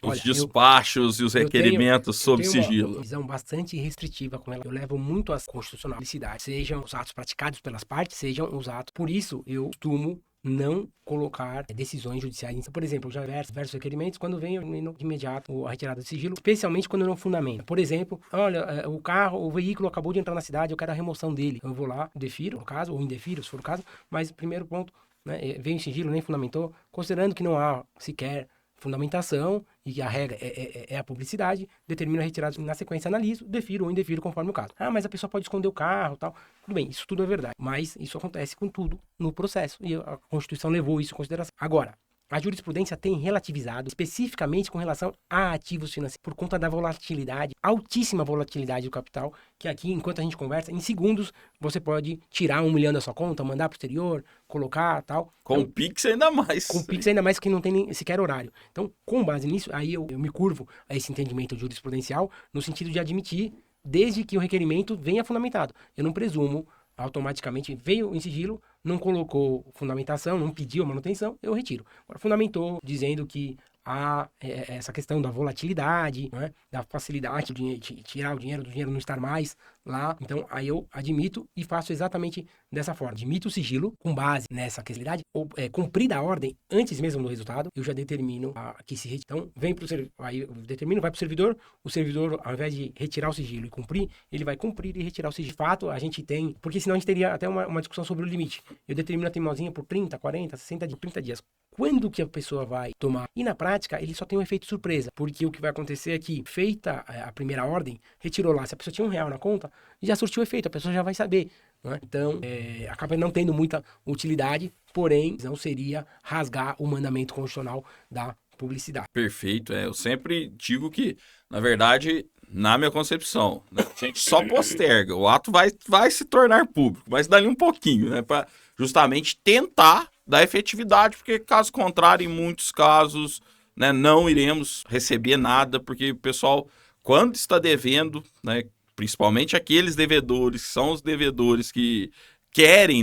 os despachos e os requerimentos sob sigilo? Eu tenho uma visão bastante restritiva com ela. Eu levo muito às constitucionalidades, sejam os atos praticados pelas partes, sejam os atos. Por isso, eu costumo não colocar decisões judiciais. Por exemplo, eu já diversos requerimentos quando venho de imediato a retirada do sigilo, especialmente quando eu não fundamento. Por exemplo, olha, o veículo acabou de entrar na cidade, eu quero a remoção dele. Eu vou lá, defiro, no caso, ou indefiro, se for o caso, mas primeiro ponto, né, veio em sigilo, nem fundamentou, considerando que não há sequer fundamentação e que a regra é a publicidade, determino a retirada na sequência, analiso, defiro ou indefiro conforme o caso. Mas a pessoa pode esconder o carro e tal. Tudo bem, isso tudo é verdade, mas isso acontece com tudo no processo e a Constituição levou isso em consideração. Agora, a jurisprudência tem relativizado especificamente com relação a ativos financeiros, por conta da volatilidade, altíssima volatilidade do capital, que aqui, enquanto a gente conversa, em segundos, você pode tirar 1 milhão da sua conta, mandar para o exterior, colocar tal. Com o Pix ainda mais. Com o Pix ainda mais, que não tem nem sequer horário. Então, com base nisso, aí eu me curvo a esse entendimento jurisprudencial, no sentido de admitir, desde que o requerimento venha fundamentado. Eu não presumo, automaticamente, veio em sigilo, não colocou fundamentação, não pediu a manutenção, eu retiro. Agora, fundamentou, dizendo que há essa questão da volatilidade, né, da facilidade de tirar o dinheiro, do dinheiro não estar mais lá. Então, aí eu admito e faço exatamente dessa forma. Admito o sigilo com base nessa questão, ou cumprida a ordem antes mesmo do resultado, eu já determino que se retire. Então, vem para o servidor, aí eu determino, vai para o servidor, ao invés de retirar o sigilo e cumprir, ele vai cumprir e retirar o sigilo. De fato, a gente tem, porque senão a gente teria até uma discussão sobre o limite. Eu determino a teimosinha por 30, 40, 60, 30 dias. Quando que a pessoa vai tomar? E na prática, ele só tem um efeito surpresa, porque o que vai acontecer é que, feita a primeira ordem, retirou lá, se a pessoa tinha R$1 na conta, já surtiu efeito, a pessoa já vai saber, né? Então, acaba não tendo muita utilidade, porém, não seria rasgar o mandamento constitucional da publicidade. Perfeito, eu sempre digo que, na verdade, na minha concepção, né, a gente só posterga, o ato vai se tornar público, mas dali um pouquinho, né, para justamente tentar dar efetividade, porque caso contrário, em muitos casos, né, não iremos receber nada, porque o pessoal, quando está devendo, né, principalmente aqueles devedores, que são os devedores que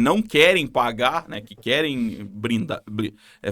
não querem pagar, né, que querem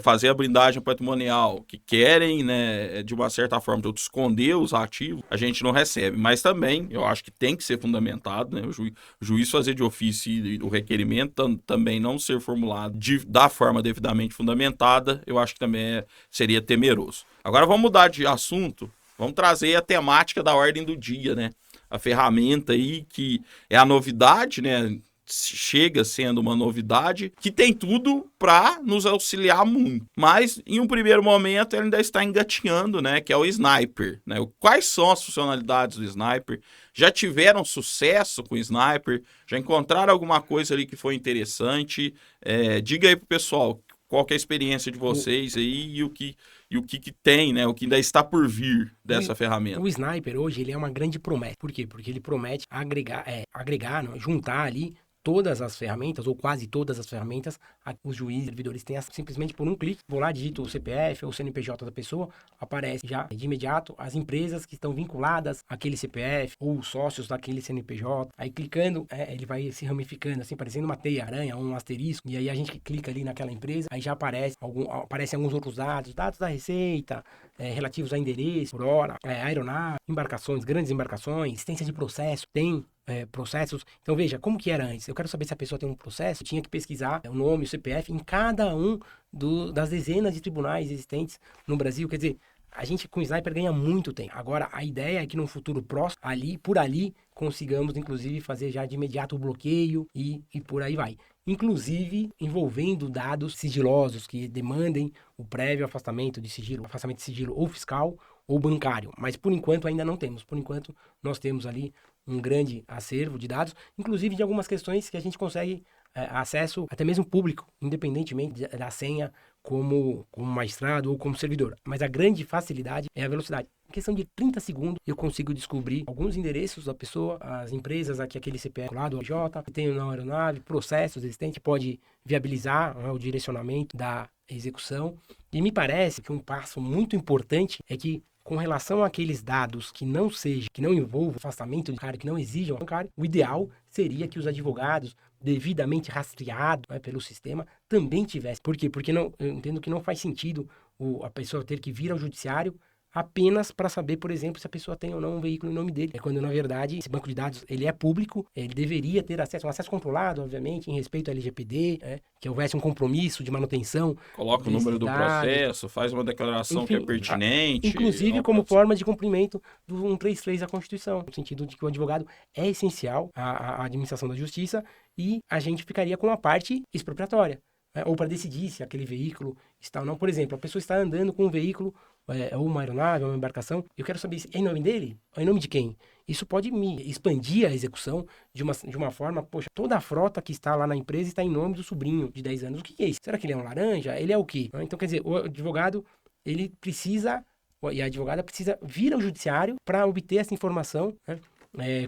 fazer a blindagem patrimonial, que querem, né, de uma certa forma, esconder os ativos, a gente não recebe. Mas também, eu acho que tem que ser fundamentado, né, o juiz fazer de ofício e o requerimento também não ser formulado da forma devidamente fundamentada, eu acho que também seria temeroso. Agora vamos mudar de assunto, vamos trazer a temática da ordem do dia, né, a ferramenta aí que é a novidade, né, chega sendo uma novidade que tem tudo para nos auxiliar muito. Mas, em um primeiro momento, ele ainda está engatinhando, né? Que é o Sniper, né? Quais são as funcionalidades do Sniper? Já tiveram sucesso com o Sniper? Já encontraram alguma coisa ali que foi interessante? Diga aí pro pessoal qual que é a experiência de vocês aí e o que tem, né? O que ainda está por vir dessa ferramenta. O Sniper hoje ele é uma grande promessa. Por quê? Porque ele promete agregar, não, juntar ali todas as ferramentas, ou quase todas as ferramentas, os juízes, servidores têm simplesmente por um clique, vou lá, digito o CPF ou o CNPJ da pessoa, aparece já de imediato as empresas que estão vinculadas àquele CPF, ou os sócios daquele CNPJ, aí clicando, ele vai se ramificando, assim, parecendo uma teia-aranha, um asterisco, e aí a gente clica ali naquela empresa, aí já aparecem alguns outros dados da receita, relativos a endereço, por hora, aeronave, embarcações, grandes embarcações, existência de processo, tem processos. Então veja, como que era antes? Eu quero saber se a pessoa tem um processo, eu tinha que pesquisar o nome, o CPF em cada um das dezenas de tribunais existentes no Brasil. Quer dizer, a gente com o Sniper ganha muito tempo. Agora, a ideia é que num futuro próximo, por ali, consigamos inclusive fazer já de imediato o bloqueio e por aí vai. Inclusive envolvendo dados sigilosos que demandem o prévio afastamento de sigilo ou fiscal ou bancário. Mas por enquanto ainda não temos. Por enquanto nós temos ali um grande acervo de dados, inclusive de algumas questões que a gente consegue acesso até mesmo público, independentemente da senha como magistrado ou como servidor. Mas a grande facilidade é a velocidade. Em questão de 30 segundos, eu consigo descobrir alguns endereços da pessoa, as empresas, aquele CPF lá do OJ, que tem na aeronave, processos existentes, pode viabilizar o direcionamento da execução. E me parece que um passo muito importante é que, com relação àqueles dados que não envolvam afastamento de bancário, que não exijam bancário, o ideal seria que os advogados, devidamente rastreados pelo sistema, também tivessem. Por quê? Porque eu entendo que não faz sentido a pessoa ter que vir ao judiciário apenas para saber, por exemplo, se a pessoa tem ou não um veículo em nome dele. Quando, na verdade, esse banco de dados ele é público, ele deveria ter acesso, um acesso controlado, obviamente, em respeito ao LGPD, que houvesse um compromisso de manutenção. Coloca o número do processo, faz uma declaração, enfim, que é pertinente. Inclusive como forma de cumprimento do 133 da Constituição, no sentido de que o advogado é essencial à administração da justiça e a gente ficaria com a parte expropriatória, ou para decidir se aquele veículo está ou não. Por exemplo, a pessoa está andando com um veículo, ou uma aeronave, ou uma embarcação, eu quero saber se é em nome dele ou em nome de quem. Isso pode me expandir a execução de uma forma, poxa, toda a frota que está lá na empresa está em nome do sobrinho de 10 anos. O que é isso? Será que ele é um laranja? Ele é o quê? Então, quer dizer, o advogado, ele precisa, e a advogada precisa vir ao judiciário para obter essa informação, né?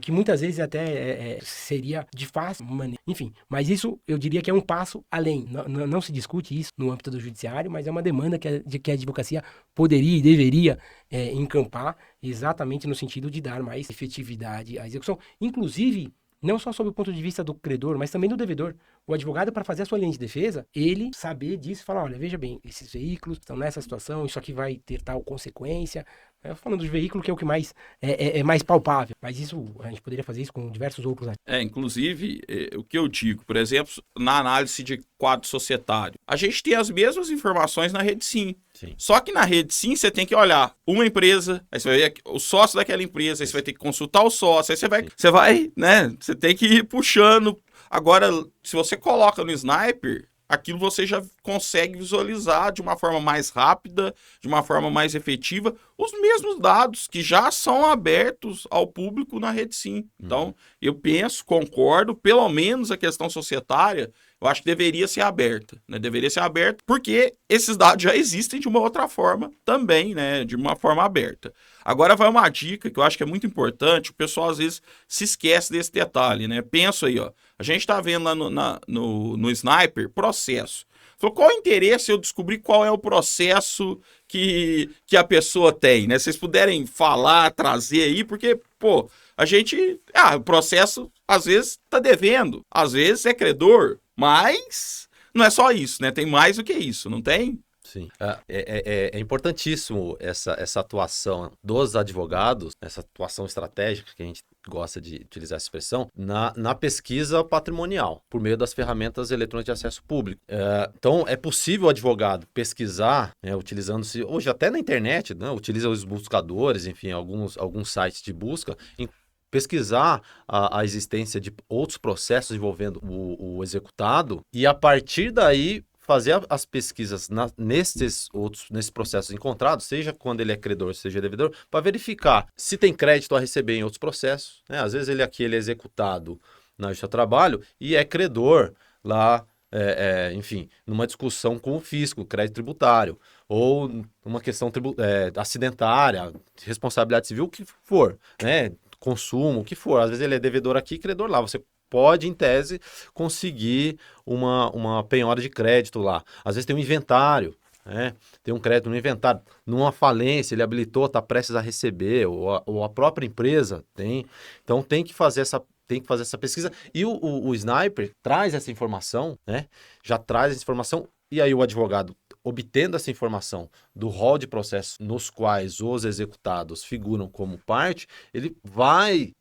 Que muias vezes até seria de fácil maneira. Enfim, mas isso eu diria que é um passo além. Não se discute isso no âmbito do judiciário, mas é uma demanda que a advocacia poderia e deveria encampar exatamente no sentido de dar mais efetividade à execução. Inclusive, não só sob o ponto de vista do credor, mas também do devedor. O advogado, para fazer a sua linha de defesa, ele saber disso e falar, olha, veja bem, esses veículos estão nessa situação, isso aqui vai ter tal consequência. Eu falando dos veículos, que é o que mais é mais palpável. Mas isso, a gente poderia fazer isso com diversos outros. Inclusive, o que eu digo, por exemplo, na análise de quadro societário, a gente tem as mesmas informações na RedeSim. Sim. Só que na RedeSim você tem que olhar uma empresa, aí você vai ver o sócio daquela empresa, aí você vai ter que consultar o sócio, aí você vai, né? Você tem que ir puxando. Agora, se você coloca no Sniper, aquilo você já consegue visualizar de uma forma mais rápida, de uma forma mais efetiva, os mesmos dados que já são abertos ao público na RedeSim. Então, eu penso, concordo, pelo menos a questão societária, eu acho que deveria ser aberta, né? Deveria ser aberta porque esses dados já existem de uma outra forma também, né? De uma forma aberta. Agora vai uma dica que eu acho que é muito importante, o pessoal às vezes se esquece desse detalhe, né? Pensa aí, ó, a gente está vendo lá no Sniper processo. Falou, qual o interesse eu descobrir qual é o processo que a pessoa tem, né? Vocês puderem falar, trazer aí, porque, pô, a gente... o processo, às vezes, tá devendo, às vezes é credor, mas não é só isso, né? Tem mais do que isso, não tem? Sim. É importantíssimo essa atuação dos advogados, essa atuação estratégica, que a gente gosta de utilizar essa expressão, na pesquisa patrimonial, por meio das ferramentas eletrônicas de acesso público. Então, é possível o advogado pesquisar, né, utilizando-se, hoje até na internet, né, utiliza os buscadores, enfim, alguns sites de busca, pesquisar a existência de outros processos envolvendo o executado e, a partir daí, fazer as pesquisas nesses processos encontrados, seja quando ele é credor, seja devedor, para verificar se tem crédito a receber em outros processos, né? Às vezes ele é executado na Justiça do Trabalho e é credor lá, enfim, numa discussão com o fisco, crédito tributário, ou uma questão acidentária, responsabilidade civil, o que for, né? Consumo, o que for. Às vezes ele é devedor aqui e credor lá. Você pode, em tese, conseguir uma penhora de crédito lá. Às vezes tem um inventário, né? Tem um crédito no inventário. Numa falência, ele habilitou, está prestes a receber, ou a própria empresa tem. Então, tem que fazer essa pesquisa. E o Sniper traz essa informação, né? Já traz essa informação. E aí o advogado, obtendo essa informação do rol de processos nos quais os executados figuram como parte, ele vai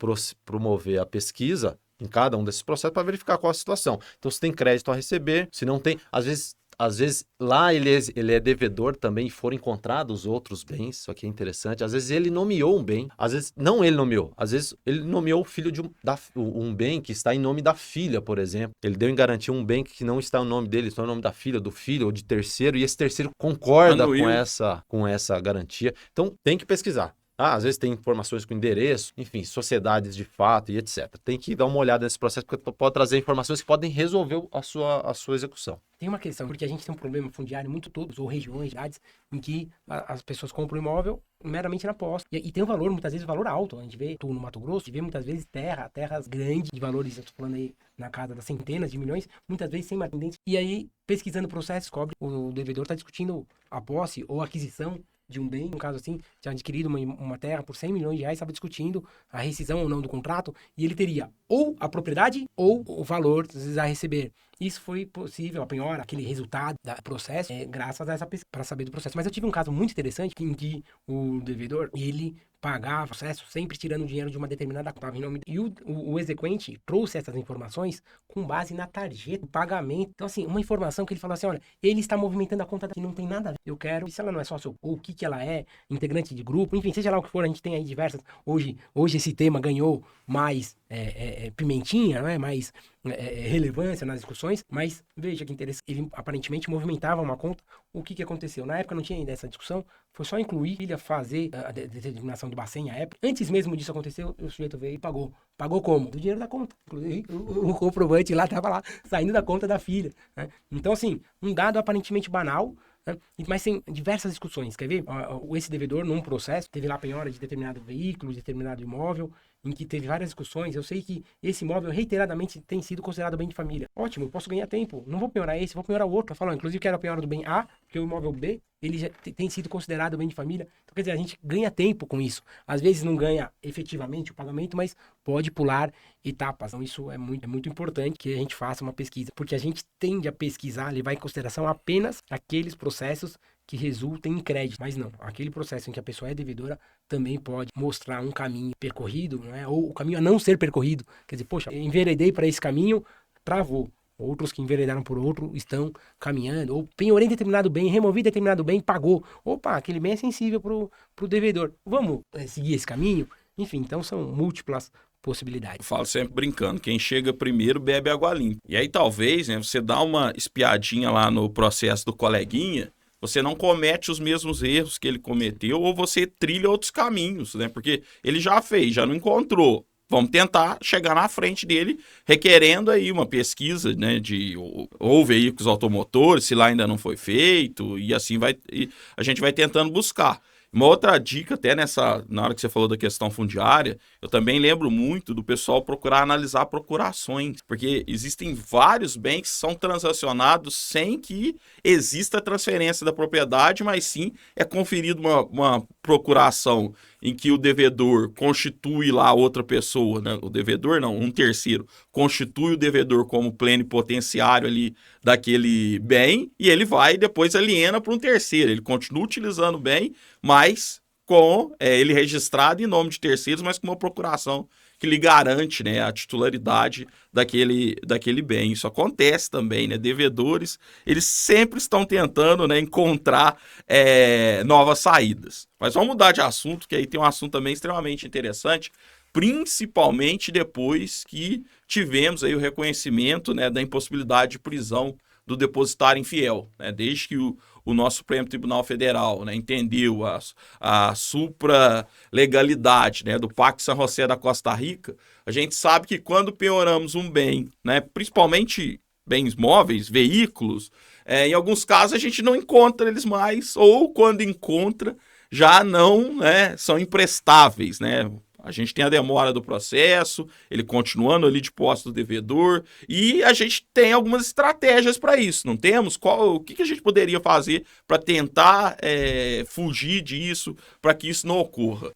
promover a pesquisa em cada um desses processos para verificar qual a situação. Então, se tem crédito a receber, se não tem, às vezes lá ele é devedor também, foram encontrados outros bens, isso aqui é interessante. Às vezes ele nomeou um bem, às vezes não ele nomeou, às vezes ele nomeou o filho de um bem que está em nome da filha, por exemplo. Ele deu em garantia um bem que não está no nome dele, está no nome da filha, do filho ou de terceiro, e esse terceiro concorda com essa garantia. Então tem que pesquisar. Às vezes tem informações com endereço, enfim, sociedades de fato e etc. Tem que dar uma olhada nesse processo, porque pode trazer informações que podem resolver a sua execução. Tem uma questão, porque a gente tem um problema fundiário muito todos, ou regiões, cidades, em que as pessoas compram imóvel meramente na posse. E tem um valor, muitas vezes, valor alto. A gente vê no Mato Grosso, a gente vê muitas vezes terras grandes, de valores, eu estou falando aí na casa das centenas de milhões, muitas vezes sem atendente. E aí, pesquisando o processo, descobre o devedor está discutindo a posse ou a aquisição de um bem, no caso assim, tinha adquirido uma terra por 100 milhões de reais, estava discutindo a rescisão ou não do contrato, e ele teria ou a propriedade ou o valor a receber. Isso foi possível, a penhora, aquele resultado do processo, graças a essa pesquisa, para saber do processo. Mas eu tive um caso muito interessante em que o devedor, ele pagava o processo sempre tirando dinheiro de uma determinada conta em nome. E o exequente trouxe essas informações com base na tarjeta, pagamento. Então, assim, uma informação que ele falou assim, olha, ele está movimentando a conta que não tem nada a ver. Eu quero, se ela não é sócio, ou o que ela é, integrante de grupo, enfim, seja lá o que for, a gente tem aí diversas. Hoje esse tema ganhou mais pimentinha, não é? Mais relevância nas discussões, mas veja que interessante, ele aparentemente movimentava uma conta. O que aconteceu? Na época não tinha ainda essa discussão, foi só incluir ele a fazer a determinação do Bacen à época. Antes mesmo disso acontecer, o sujeito veio e pagou. Pagou como? Do dinheiro da conta. Inclusive, o comprovante lá estava lá, saindo da conta da filha, né? Então, assim, um dado aparentemente banal, né? Mas tem diversas discussões. Quer ver? Esse devedor, num processo, teve lá a penhora de determinado veículo, de determinado imóvel, em que teve várias discussões. Eu sei que esse imóvel reiteradamente tem sido considerado bem de família. Ótimo, eu posso ganhar tempo. Não vou penhorar esse, vou penhorar o outro. Eu falo, inclusive, quero a penhora do bem A, porque o imóvel B, ele já tem sido considerado bem de família. Então, quer dizer, a gente ganha tempo com isso. Às vezes não ganha efetivamente o pagamento, mas pode pular etapas. Então, isso é muito importante que a gente faça uma pesquisa, porque a gente tende a pesquisar, levar em consideração apenas aqueles processos que resultem em crédito. Mas não, aquele processo em que a pessoa é devedora também pode mostrar um caminho percorrido, não é? Ou o caminho a não ser percorrido. Quer dizer, poxa, enveredei para esse caminho, travou. Outros que enveredaram por outro estão caminhando. Ou penhorei determinado bem, removi determinado bem, pagou. Opa, aquele bem é sensível pro devedor. Vamos seguir esse caminho? Enfim, então são múltiplas possibilidades. Eu falo sempre brincando, quem chega primeiro bebe água limpa. E aí talvez, né, você dá uma espiadinha lá no processo do coleguinha, você não comete os mesmos erros que ele cometeu, ou você trilha outros caminhos, né? Porque ele já fez, já não encontrou. Vamos tentar chegar na frente dele, requerendo aí uma pesquisa, né, de ou veículos automotores, se lá ainda não foi feito, e assim a gente vai tentando buscar. Uma outra dica, até na hora que você falou da questão fundiária, eu também lembro muito do pessoal procurar analisar procurações, porque existem vários bens que são transacionados sem que exista transferência da propriedade, mas sim é conferido uma procuração em que o devedor constitui lá outra pessoa, né? O devedor não, um terceiro, constitui o devedor como plenipotenciário ali daquele bem e ele vai e depois aliena para um terceiro. Ele continua utilizando o bem, mas com ele registrado em nome de terceiros, mas com uma procuração que lhe garante, né, a titularidade daquele bem. Isso acontece também, né? Devedores, eles sempre estão tentando, né, encontrar novas saídas. Mas vamos mudar de assunto, que aí tem um assunto também extremamente interessante, principalmente depois que tivemos aí o reconhecimento, né, da impossibilidade de prisão do depositário infiel, né? Desde que o nosso Supremo Tribunal Federal, né, entendeu a supra-legalidade, né, do Pacto San José da Costa Rica, a gente sabe que quando penhoramos um bem, né, principalmente bens móveis, veículos, em alguns casos a gente não encontra eles mais, ou quando encontra, já não, né, são imprestáveis, né? A gente tem a demora do processo, ele continuando ali de posse do devedor, e a gente tem algumas estratégias para isso, não temos? O que a gente poderia fazer para tentar fugir disso, para que isso não ocorra?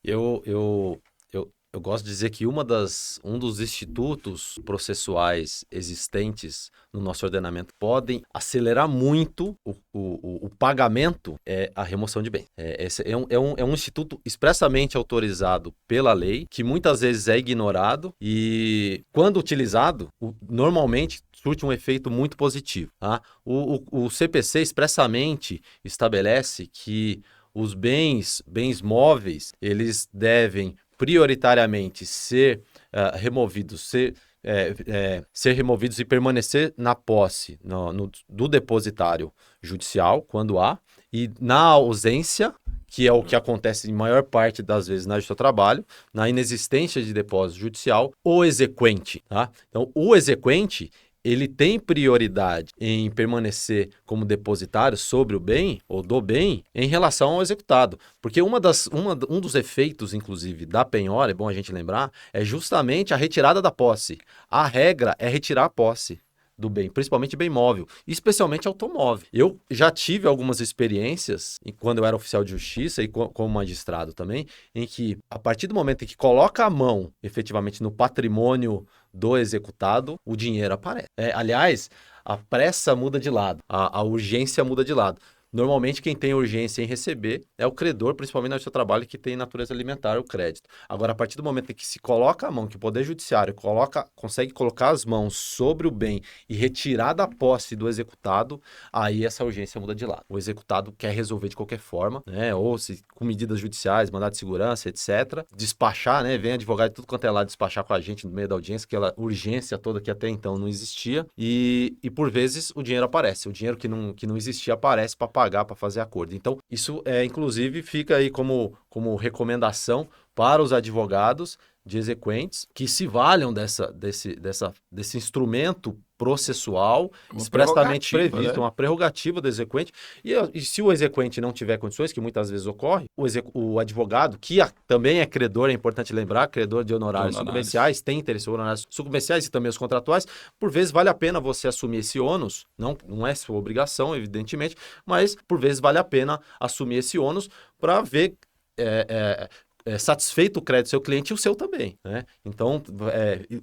Eu gosto de dizer que um dos institutos processuais existentes no nosso ordenamento podem acelerar muito o pagamento, a remoção de bens. Esse é um instituto expressamente autorizado pela lei, que muitas vezes é ignorado e, quando utilizado, normalmente surte um efeito muito positivo. Tá? O CPC expressamente estabelece que os bens móveis, eles devem prioritariamente ser removidos, ser removidos e permanecer na posse do depositário judicial, quando há, e na ausência, que é o que acontece em maior parte das vezes na Justiça do Trabalho, na inexistência de depósito judicial, o exequente. Tá? Então, o exequente, ele tem prioridade em permanecer como depositário sobre o bem ou do bem em relação ao executado. Porque um dos efeitos, inclusive, da penhora, é bom a gente lembrar, é justamente a retirada da posse. A regra é retirar a posse do bem, principalmente bem móvel, especialmente automóvel. Eu já tive algumas experiências, quando eu era oficial de justiça e como magistrado também, em que, a partir do momento em que coloca a mão, efetivamente, no patrimônio do executado, o dinheiro aparece. Aliás, a pressa muda de lado, a urgência muda de lado. Normalmente, quem tem urgência em receber é o credor, principalmente no seu trabalho, que tem natureza alimentar, o crédito. Agora, a partir do momento em que se coloca a mão, que o Poder Judiciário consegue colocar as mãos sobre o bem e retirar da posse do executado, aí essa urgência muda de lado. O executado quer resolver de qualquer forma, né? Ou se com medidas judiciais, mandado de segurança, etc. Despachar, né? Vem advogado de tudo quanto é lá despachar com a gente no meio da audiência, aquela urgência toda que até então não existia. E por vezes, o dinheiro aparece. O dinheiro que não existia aparece para pagar, para fazer acordo. Então, isso inclusive fica aí como recomendação para os advogados de exequentes que se valham desse instrumento processual expressamente previsto, né? Uma prerrogativa do exequente. E se o exequente não tiver condições, que muitas vezes ocorre, o advogado, que também é credor, é importante lembrar, credor de honorários sucumbenciais, tem interesse em honorários sucumbenciais e também os contratuais, por vezes vale a pena você assumir esse ônus, não é sua obrigação, evidentemente, mas por vezes vale a pena assumir esse ônus para ver satisfeito o crédito do seu cliente e o seu também, né? Então,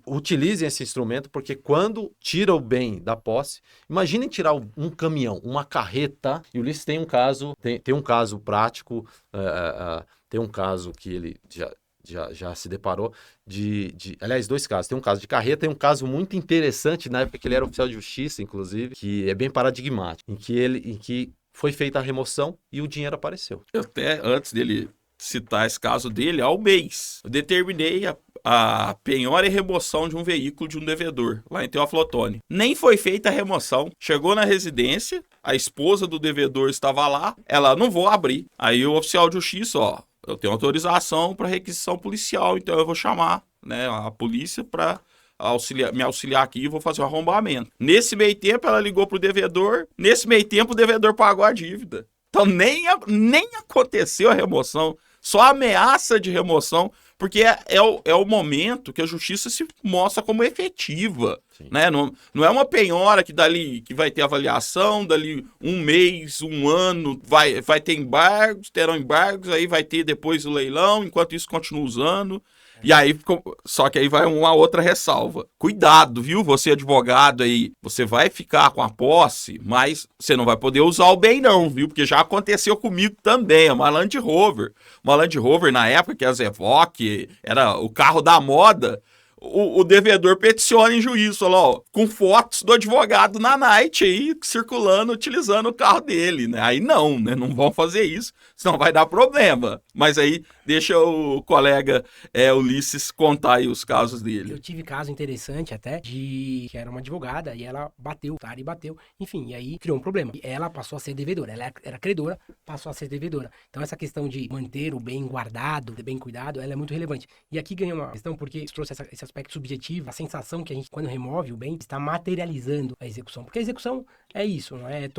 utilizem esse instrumento, porque quando tira o bem da posse, imaginem tirar um caminhão, uma carreta, e o Ulisses tem um caso, tem um caso prático, tem um caso que ele já se deparou aliás, 2 casos. Tem um caso de carreta e um caso muito interessante, na época que ele era oficial de justiça, inclusive, que é bem paradigmático, em que foi feita a remoção e o dinheiro apareceu. Até antes dele citar esse caso dele, ao mês, eu determinei a penhora e remoção de um veículo de um devedor, lá em Teófilo Otoni. Nem foi feita a remoção, chegou na residência, a esposa do devedor estava lá, ela, não vou abrir. Aí o oficial de justiça, eu tenho autorização para requisição policial, então eu vou chamar, né, a polícia para me auxiliar aqui e vou fazer um arrombamento. Nesse meio tempo, ela ligou pro devedor, nesse meio tempo o devedor pagou a dívida. Então nem aconteceu a remoção, só a ameaça de remoção, porque é o momento que a justiça se mostra como efetiva, né? Não é uma penhora que vai ter avaliação, dali um mês, um ano, vai ter embargos, terão embargos, aí vai ter depois o leilão, enquanto isso continua usando. E aí, só que aí vai uma outra ressalva. Cuidado, viu? Você advogado aí, você vai ficar com a posse, mas você não vai poder usar o bem não, viu? Porque já aconteceu comigo também, uma Land Rover. Uma Land Rover, na época que a Evoque era o carro da moda, o devedor peticiona em juízo, falou, ó, com fotos do advogado na night aí, circulando, utilizando o carro dele, né? Aí não, né? Não vão fazer isso, senão vai dar problema. Mas aí deixa o colega Ulisses contar aí os casos dele. Eu tive caso interessante até, que era uma advogada, e ela bateu, e bateu, enfim, e aí criou um problema. E ela passou a ser devedora, ela era credora, passou a ser devedora. Então essa questão de manter o bem guardado, bem cuidado, ela é muito relevante. E aqui ganhou uma questão porque trouxe esse aspecto subjetivo, a sensação que a gente, quando remove o bem, está materializando a execução. Porque a execução é isso, não é?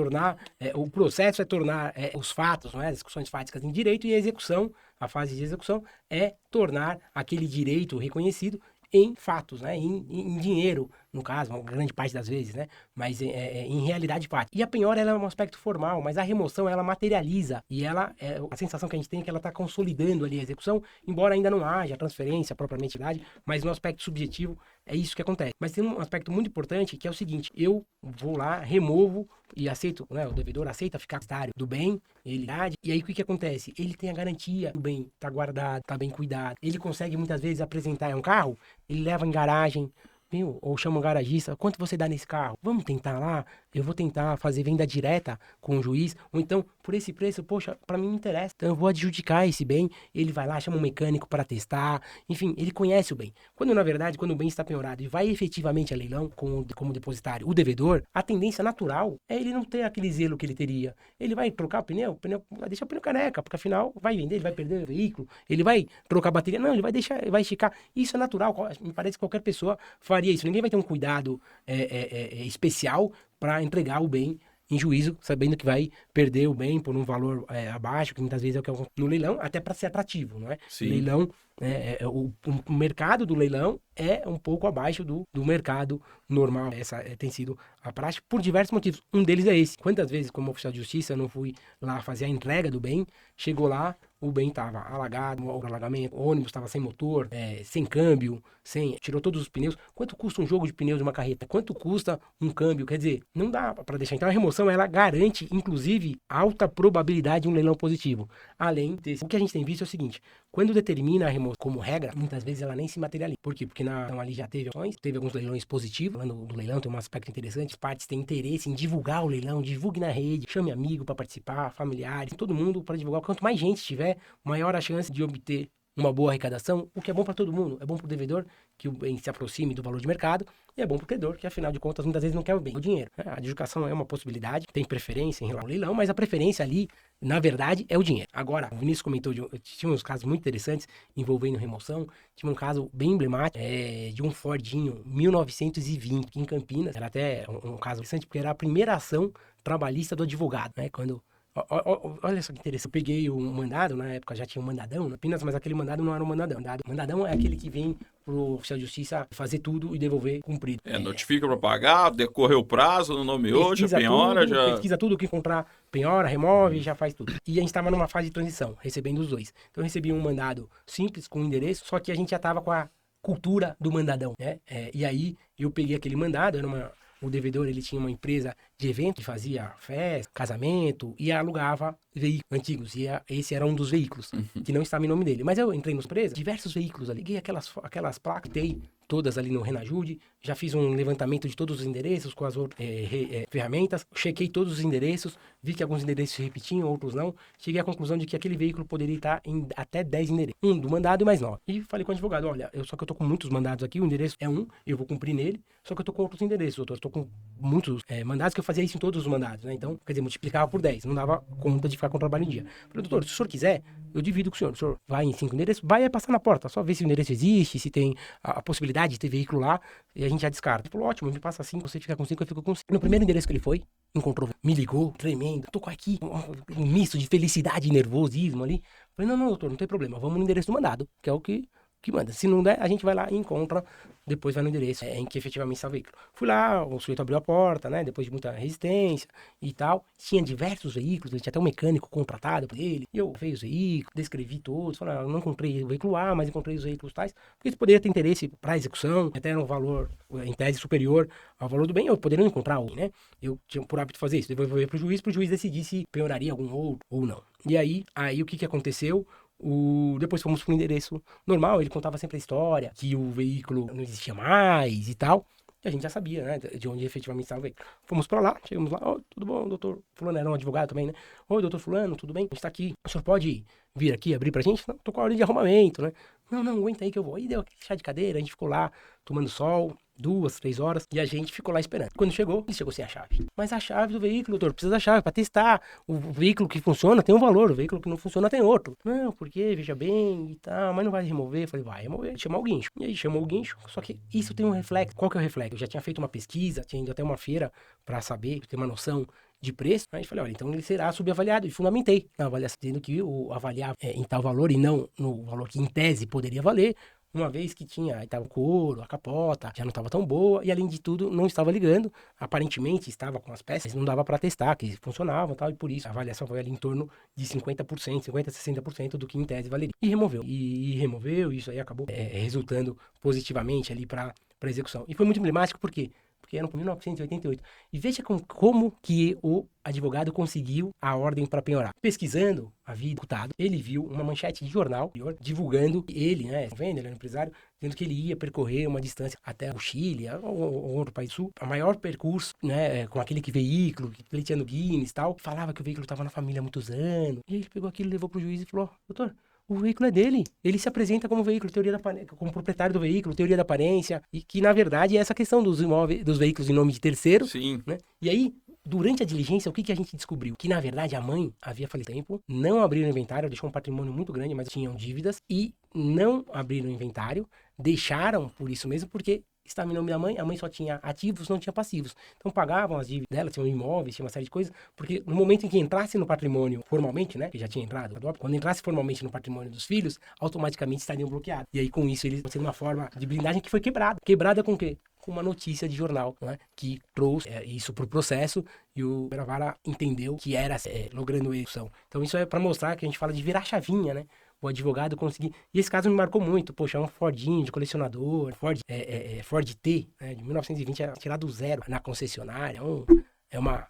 O processo é tornar os fatos, não é? As discussões fáticas em direito, e a execução, a fase de execução, é tornar aquele direito reconhecido em fatos, né? Em dinheiro, no caso, uma grande parte das vezes, né? Mas em realidade parte. E a penhora, ela é um aspecto formal, mas a remoção, ela materializa, e a sensação que a gente tem é que ela está consolidando ali a execução, embora ainda não haja transferência propriamente dita, mas no aspecto subjetivo é isso que acontece. Mas tem um aspecto muito importante, que é o seguinte: eu vou lá, removo e aceito, né? O devedor aceita ficar estário do bem, e aí o que acontece? Ele tem a garantia do bem, tá guardado, tá bem cuidado, ele consegue muitas vezes apresentar um carro, ele leva em garagem, viu? Ou chama um garagista, quanto você dá nesse carro? Vamos tentar lá, eu vou tentar fazer venda direta com o juiz, ou então, por esse preço, poxa, pra mim não interessa, então eu vou adjudicar esse bem, ele vai lá, chama um mecânico para testar, enfim, ele conhece o bem. Quando, na verdade, quando o bem está penhorado e vai efetivamente a leilão como depositário, o devedor, a tendência natural é ele não ter aquele zelo que ele teria. Ele vai trocar o pneu deixa o pneu careca, porque afinal vai vender, ele vai perder o veículo, ele vai trocar a bateria, não, ele vai deixar, vai esticar. Isso é natural, me parece que qualquer pessoa faria isso. Ninguém vai ter um cuidado especial para entregar o bem em juízo, sabendo que vai perder o bem por um valor abaixo, que muitas vezes é o que é no leilão, até para ser atrativo, não é? Sim. Leilão, o mercado do leilão é um pouco abaixo do mercado normal. Essa tem sido a prática por diversos motivos. Um deles é esse. Quantas vezes, como oficial de justiça, eu não fui lá fazer a entrega do bem, chegou lá, o bem estava alagado, o alagamento, o ônibus estava sem motor, sem câmbio, tirou todos os pneus. Quanto custa um jogo de pneus de uma carreta? Quanto custa um câmbio? Quer dizer, não dá para deixar. Então a remoção, ela garante, inclusive, alta probabilidade de um leilão positivo. Além desse, o que a gente tem visto é o seguinte: quando determina a remoção como regra, muitas vezes ela nem se materializa. Por quê? Porque então ali já teve alguns leilões positivos. Falando do leilão, tem um aspecto interessante. As partes têm interesse em divulgar o leilão, divulgue na rede, chame amigo para participar, familiares, todo mundo para divulgar. Quanto mais gente tiver, maior a chance de obter uma boa arrecadação, o que é bom para todo mundo. É bom para o devedor, que o bem se aproxime do valor de mercado, e é bom para o credor, que afinal de contas muitas vezes não quer o bem, o dinheiro. A adjudicação é uma possibilidade, tem preferência em relação ao leilão, mas a preferência ali, na verdade, é o dinheiro. Agora, o Vinícius comentou, tinha uns casos muito interessantes envolvendo remoção. Tinha um caso bem emblemático de um Fordinho 1920 aqui em Campinas. Era até um caso interessante, porque era a primeira ação trabalhista do advogado, né? Quando olha só que interessante. Eu peguei um mandado, na época já tinha um mandadão, apenas, mas aquele mandado não era um mandadão. Mandadão é aquele que vem pro oficial de justiça fazer tudo e devolver cumprido. Notifica para pagar, decorreu o prazo, não nomeou, já penhora, já... Pesquisa tudo, o que comprar, penhora, remove, já faz tudo. E a gente estava numa fase de transição, recebendo os dois. Então eu recebi um mandado simples, com endereço, só que a gente já estava com a cultura do mandadão, né? E aí eu peguei aquele mandado, o devedor, ele tinha uma empresa de evento que fazia festa, casamento e alugava veículos antigos. E esse era um dos veículos que não estava em nome dele. Mas eu entrei nos presos, diversos veículos ali, liguei aquelas placas, tei todas ali no Renajude, já fiz um levantamento de todos os endereços com as ferramentas, chequei todos os endereços, vi que alguns endereços se repetiam, outros não. Cheguei à conclusão de que aquele veículo poderia estar em até 10 endereços. Um do mandado e mais 9. E falei com o advogado, olha, só que eu tô com muitos mandados aqui, o endereço é um, eu vou cumprir nele, só que eu tô com outros endereços, eu tô com muitos mandados, que eu fazia isso em todos os mandados, né? Então, quer dizer, multiplicava por 10, não dava conta de ficar com o trabalho em dia. Falei, doutor, se o senhor quiser, eu divido com o senhor vai em 5 endereços, vai passar na porta, só ver se o endereço existe, se tem a possibilidade de ter veículo lá, e a gente já descarta. Ele falou, ótimo, me passa 5, você fica com 5, eu fico com 5. No primeiro endereço que ele foi, encontrou, me ligou, tremendo, tô aqui, um misto de felicidade e nervosismo ali. Falei, não, doutor, não tem problema, vamos no endereço do mandado, que é o que manda. Se não der, a gente vai lá e encontra, depois vai no endereço em que efetivamente está o veículo. Fui lá, o sujeito abriu a porta, né, depois de muita resistência e tal. Tinha diversos veículos, ele tinha até um mecânico contratado por ele. E eu vi os veículos, descrevi todos, falei, eu não encontrei o veículo A, mas encontrei os veículos tais, porque isso poderia ter interesse para execução, até era um valor, em tese, superior ao valor do bem, eu poderia não encontrar um, né? Eu tinha por hábito fazer isso, devolver para o juiz decidir se penhoraria algum outro ou não. E aí o que aconteceu? Depois fomos pro endereço normal, ele contava sempre a história, que o veículo não existia mais e tal, e a gente já sabia, né, de onde efetivamente estava o veículo. Fomos pra lá, chegamos lá, tudo bom, doutor Fulano, era um advogado também, né? Oi, doutor Fulano, tudo bem? A gente tá aqui, o senhor pode vir aqui abrir pra gente? Não, tô com a ordem de arrumamento, né? Não, aguenta aí que eu vou. Aí deu aquele chá de cadeira, a gente ficou lá tomando sol, 2, 3 horas, e a gente ficou lá esperando. Quando chegou, ele chegou sem a chave. Mas a chave do veículo, doutor, precisa da chave para testar. O veículo que funciona tem um valor, o veículo que não funciona tem outro. Não, porque, veja bem e tal, mas não vai remover. Eu falei, vai remover, chamar o guincho. E aí chamou o guincho, só que isso tem um reflexo. Qual que é o reflexo? Eu já tinha feito uma pesquisa, tinha ido até uma feira para saber, ter uma noção de preço. Aí eu falei, olha, então ele será subavaliado. E fundamentei na avaliação, dizendo que o avaliar em tal valor e não no valor que em tese poderia valer, uma vez que tinha, aí tava o couro, a capota, já não estava tão boa, e além de tudo, não estava ligando, aparentemente estava com as peças, não dava para testar, que funcionavam e tal, e por isso a avaliação foi ali em torno de 50%, 60% do que em tese valeria. E removeu, e isso aí acabou resultando positivamente ali para execução. E foi muito emblemático, por quê? Porque era em 1988. E veja como que o advogado conseguiu a ordem para penhorar. Pesquisando a vida do deputado, ele viu uma manchete de jornal divulgando ele, né, vendo, ele era um empresário, dizendo que ele ia percorrer uma distância até o Chile, ou outro país sul, a maior percurso, né, com aquele veículo, que ele tinha no Guinness e tal. Falava que o veículo estava na família há muitos anos. E ele pegou aquilo, levou pro juiz e falou, doutor, o veículo é dele. Ele se apresenta como veículo, como proprietário do veículo, teoria da aparência, e que, na verdade, é essa questão dos imóveis, dos veículos em nome de terceiro. Sim. Né? E aí, durante a diligência, o que a gente descobriu? Que, na verdade, a mãe havia falecido há tempo, não abriram o inventário, deixou um patrimônio muito grande, mas tinham dívidas, e não abriram o inventário, deixaram por isso mesmo, porque estava em nome da mãe, a mãe só tinha ativos, não tinha passivos. Então pagavam as dívidas dela, tinham imóveis, tinha uma série de coisas, porque no momento em que entrasse no patrimônio formalmente, né, que já tinha entrado, quando entrasse formalmente no patrimônio dos filhos, automaticamente estariam bloqueados. E aí com isso eles tinham uma forma de blindagem que foi quebrada. Quebrada com o quê? Com uma notícia de jornal, né, que trouxe isso para o processo e o Guanabara entendeu que era logrando execução. Então isso é para mostrar que a gente fala de virar chavinha, né? O advogado conseguir. E esse caso me marcou muito. Poxa, é um Fordinho de colecionador, Ford T, né, de 1920, era tirado do zero na concessionária. É uma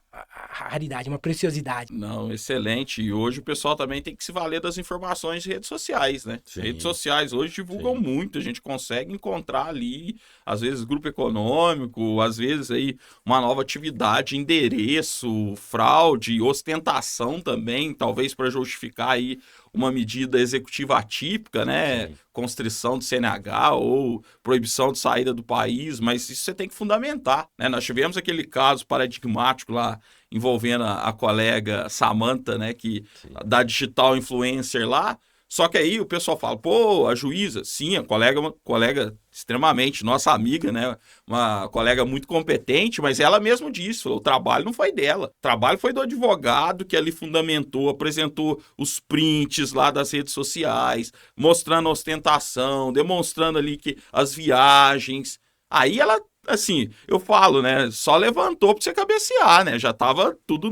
raridade, uma preciosidade. Não, excelente. E hoje o pessoal também tem que se valer das informações de redes sociais, né? Sim. Redes sociais hoje divulgam muito, a gente consegue encontrar ali, às vezes, grupo econômico, às vezes aí uma nova atividade, endereço, fraude, ostentação também, talvez para justificar aí uma medida executiva atípica, né? Sim. Constrição do CNH ou proibição de saída do país, mas isso você tem que fundamentar, né? Nós tivemos aquele caso paradigmático lá envolvendo a colega Samantha, né, da digital influencer lá, só que aí o pessoal fala, pô, a juíza, sim, uma colega extremamente nossa amiga, né, uma colega muito competente, mas ela mesma disse, falou, o trabalho não foi dela, o trabalho foi do advogado que ali fundamentou, apresentou os prints lá das redes sociais, mostrando a ostentação, demonstrando ali que as viagens, aí ela, assim, eu falo, né, só levantou pra você cabecear, né, já tava tudo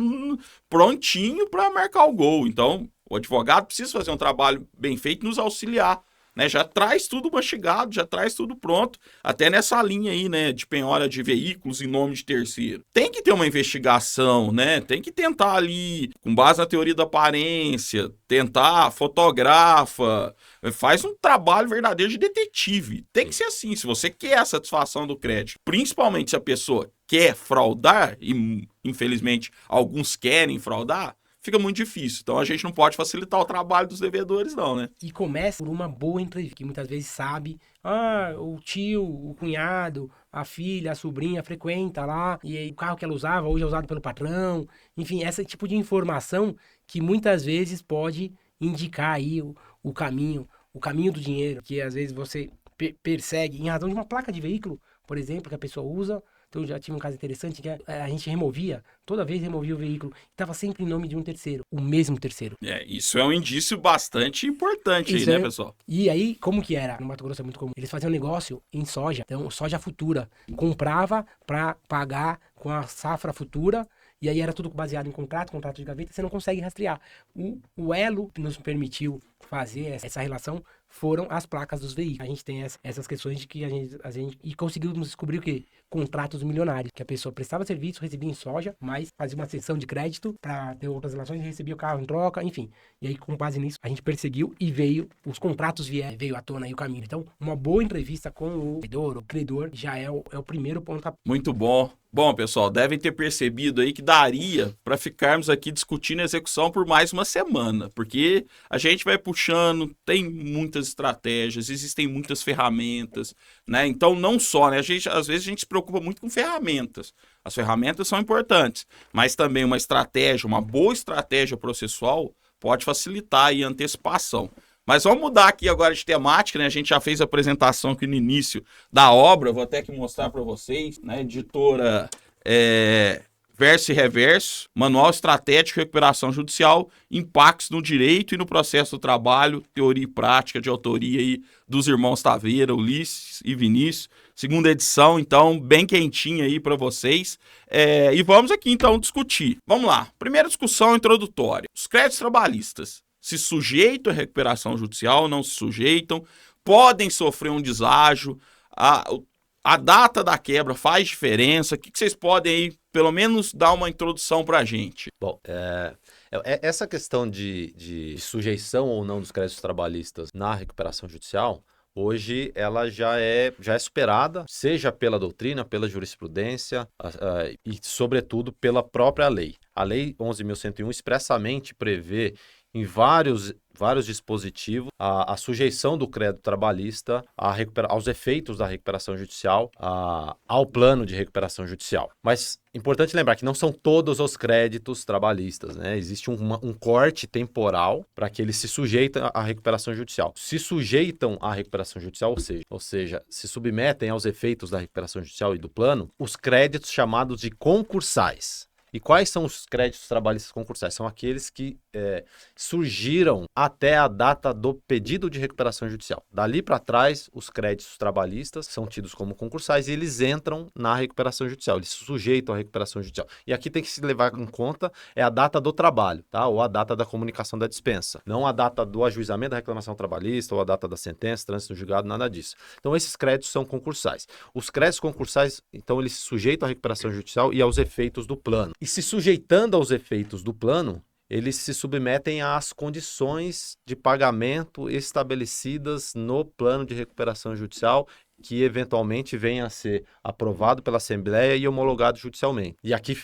prontinho pra marcar o gol, então o advogado precisa fazer um trabalho bem feito e nos auxiliar, né, já traz tudo mastigado, já traz tudo pronto, até nessa linha aí, né, de penhora de veículos em nome de terceiro. Tem que ter uma investigação, né, tem que tentar ali, com base na teoria da aparência, tentar, fotografa, faz um trabalho verdadeiro de detetive. Tem que ser assim, se você quer a satisfação do crédito, principalmente se a pessoa quer fraudar, e infelizmente alguns querem fraudar, fica muito difícil. Então a gente não pode facilitar o trabalho dos devedores, não, né? E começa por uma boa entrevista, que muitas vezes sabe, o tio, o cunhado, a filha, a sobrinha frequenta lá, e aí o carro que ela usava hoje é usado pelo patrão. Enfim, esse tipo de informação que muitas vezes pode indicar aí o caminho do dinheiro, que às vezes você persegue em razão de uma placa de veículo. por exemplo, que a pessoa usa. Então, eu já tive um caso interessante que a gente toda vez removia o veículo, estava sempre em nome de um terceiro, o mesmo terceiro. Isso é um indício bastante importante Isso aí, né, é- pessoal? E aí, como que era? No Mato Grosso é muito comum. Eles faziam negócio em soja, então soja futura. Comprava para pagar com a safra futura, e aí era tudo baseado em contrato de gaveta, você não consegue rastrear. O elo que nos permitiu fazer essa relação foram as placas dos veículos. A gente tem essas questões de que a gente e conseguimos descobrir o quê? Contratos milionários, que a pessoa prestava serviço, recebia em soja, mas fazia uma cessão de crédito para ter outras relações e recebia o carro em troca, enfim. E aí, com base nisso, a gente perseguiu e os contratos veio à tona aí o caminho. Então, uma boa entrevista com o credor, já é o primeiro ponto. Muito bom. Bom, pessoal, devem ter percebido aí que daria para ficarmos aqui discutindo a execução por mais uma semana, porque a gente vai puxando, tem muitas estratégias, existem muitas ferramentas, né? Então, não só, né? Às vezes a gente se preocupa muito com ferramentas. As ferramentas são importantes, mas também uma boa estratégia processual pode facilitar aí a antecipação. Mas vamos mudar aqui agora de temática, né? A gente já fez a apresentação aqui no início da obra, vou até aqui mostrar para vocês, né? Editora Verso e Reverso, Manual Estratégico de Recuperação Judicial, Impactos no Direito e no Processo do Trabalho, Teoria e Prática, de autoria aí dos irmãos Taveira, Ulisses e Vinícius. Segunda edição, então, bem quentinha aí para vocês. E vamos aqui, então, discutir. Vamos lá. Primeira discussão introdutória. Os créditos trabalhistas se sujeitam à recuperação judicial, não se sujeitam, podem sofrer um deságio, a data da quebra faz diferença. O que vocês podem aí, pelo menos, dar uma introdução para a gente? Bom, essa questão de sujeição ou não dos créditos trabalhistas na recuperação judicial, hoje ela já é superada, seja pela doutrina, pela jurisprudência e, sobretudo, pela própria lei. A Lei 11.101 expressamente prevê em vários dispositivos a sujeição do crédito trabalhista aos efeitos da recuperação judicial, ao plano de recuperação judicial. Mas importante lembrar que não são todos os créditos trabalhistas, né? Existe um corte temporal para que eles se sujeitem à recuperação judicial. Se sujeitam à recuperação judicial, ou seja, se submetem aos efeitos da recuperação judicial e do plano, os créditos chamados de concursais. E quais são os créditos trabalhistas concursais? São aqueles que surgiram até a data do pedido de recuperação judicial. Dali para trás, os créditos trabalhistas são tidos como concursais e eles entram na recuperação judicial, eles se sujeitam à recuperação judicial. E aqui tem que se levar em conta a data do trabalho, tá? Ou a data da comunicação da dispensa. Não a data do ajuizamento da reclamação trabalhista ou a data da sentença, trânsito no julgado, nada disso. Então, esses créditos são concursais. Os créditos concursais, então, eles se sujeitam à recuperação judicial e aos efeitos do plano. E se sujeitando aos efeitos do plano, eles se submetem às condições de pagamento estabelecidas no plano de recuperação judicial, que eventualmente venha a ser aprovado pela Assembleia e homologado judicialmente. E aqui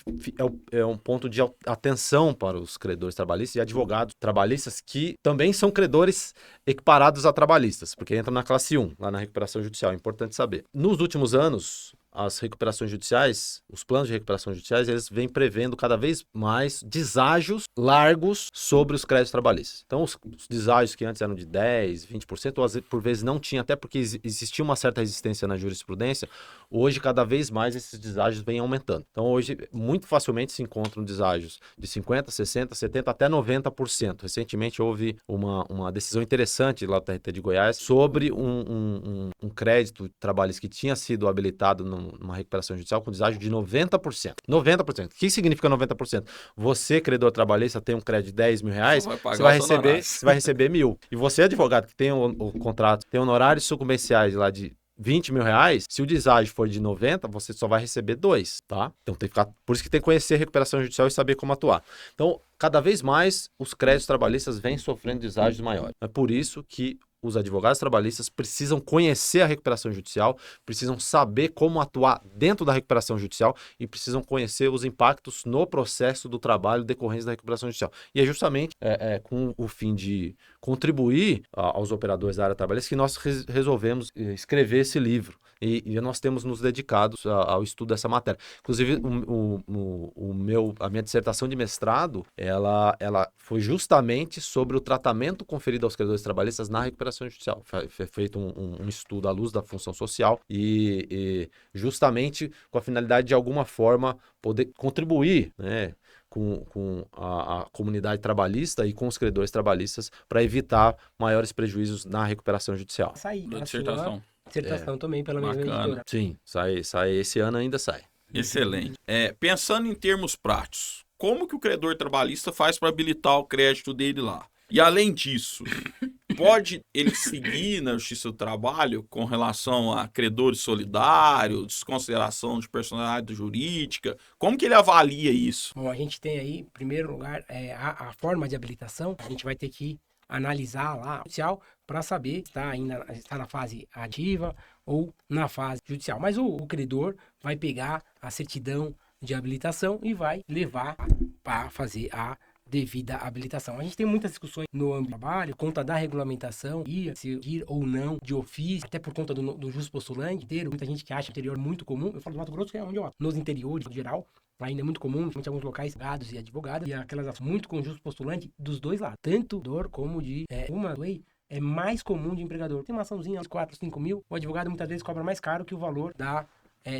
é um ponto de atenção para os credores trabalhistas e advogados trabalhistas que também são credores equiparados a trabalhistas, porque entram na classe 1, lá na recuperação judicial, é importante saber. Nos últimos anos, as recuperações judiciais, os planos de recuperação judiciais, eles vêm prevendo cada vez mais deságios largos sobre os créditos trabalhistas. Então, os deságios que antes eram de 10%, 20%, ou por vezes não tinha, até porque existia uma certa resistência na jurisprudência, hoje cada vez mais esses deságios vêm aumentando. Então, hoje, muito facilmente se encontram deságios de 50%, 60%, 70%, até 90%. Recentemente houve uma decisão interessante lá do TRT de Goiás sobre um crédito trabalhista que tinha sido habilitado numa recuperação judicial com deságio de 90%. 90%. O que significa 90%? Você, credor trabalhista, tem um crédito de 10 mil reais, você vai receber 1.000. E você, advogado, que tem o contrato, tem honorários sucumbenciais lá de 20 mil reais, se o deságio for de 90, você só vai receber 2, tá? Então tem que ficar. Por isso que tem que conhecer a recuperação judicial e saber como atuar. Então, cada vez mais os créditos trabalhistas vêm sofrendo deságios maiores. É por isso que os advogados trabalhistas precisam conhecer a recuperação judicial, precisam saber como atuar dentro da recuperação judicial e precisam conhecer os impactos no processo do trabalho decorrentes da recuperação judicial. E é justamente com o fim de contribuir aos operadores da área trabalhista que nós resolvemos escrever esse livro. E nós temos nos dedicados ao estudo dessa matéria. Inclusive, a minha dissertação de mestrado, ela foi justamente sobre o tratamento conferido aos credores trabalhistas na recuperação recuperação judicial. Foi feito um estudo à luz da função social e justamente com a finalidade de alguma forma poder contribuir, né, com a comunidade trabalhista e com os credores trabalhistas para evitar maiores prejuízos na recuperação judicial. Sair. Da dissertação. Dissertação também pela mesma Bacana. editora. Sim, sai esse ano ainda sai. Excelente. Pensando em termos práticos, como que o credor trabalhista faz para habilitar o crédito dele lá? E além disso, pode ele seguir na Justiça do Trabalho com relação a credores solidários, desconsideração de personalidade jurídica? Como que ele avalia isso? Bom, a gente tem aí, em primeiro lugar, a forma de habilitação. A gente vai ter que analisar lá o judicial para saber se está na fase ativa ou na fase judicial. Mas o credor vai pegar a certidão de habilitação e vai levar para fazer a devida habilitação. A gente tem muitas discussões no âmbito do trabalho, por conta da regulamentação, se ir ou não de ofício, até por conta do jus postulante inteiro. Muita gente que acha o interior muito comum. Eu falo do Mato Grosso, que é onde eu atuo. Nos interiores, em geral, ainda é muito comum, em alguns locais, advogados e advogadas, e aquelas ações muito com jus postulante dos dois lados, tanto dor como de uma lei. É mais comum de empregador. Tem uma açãozinha, uns 4, 5 mil, o advogado muitas vezes cobra mais caro que o valor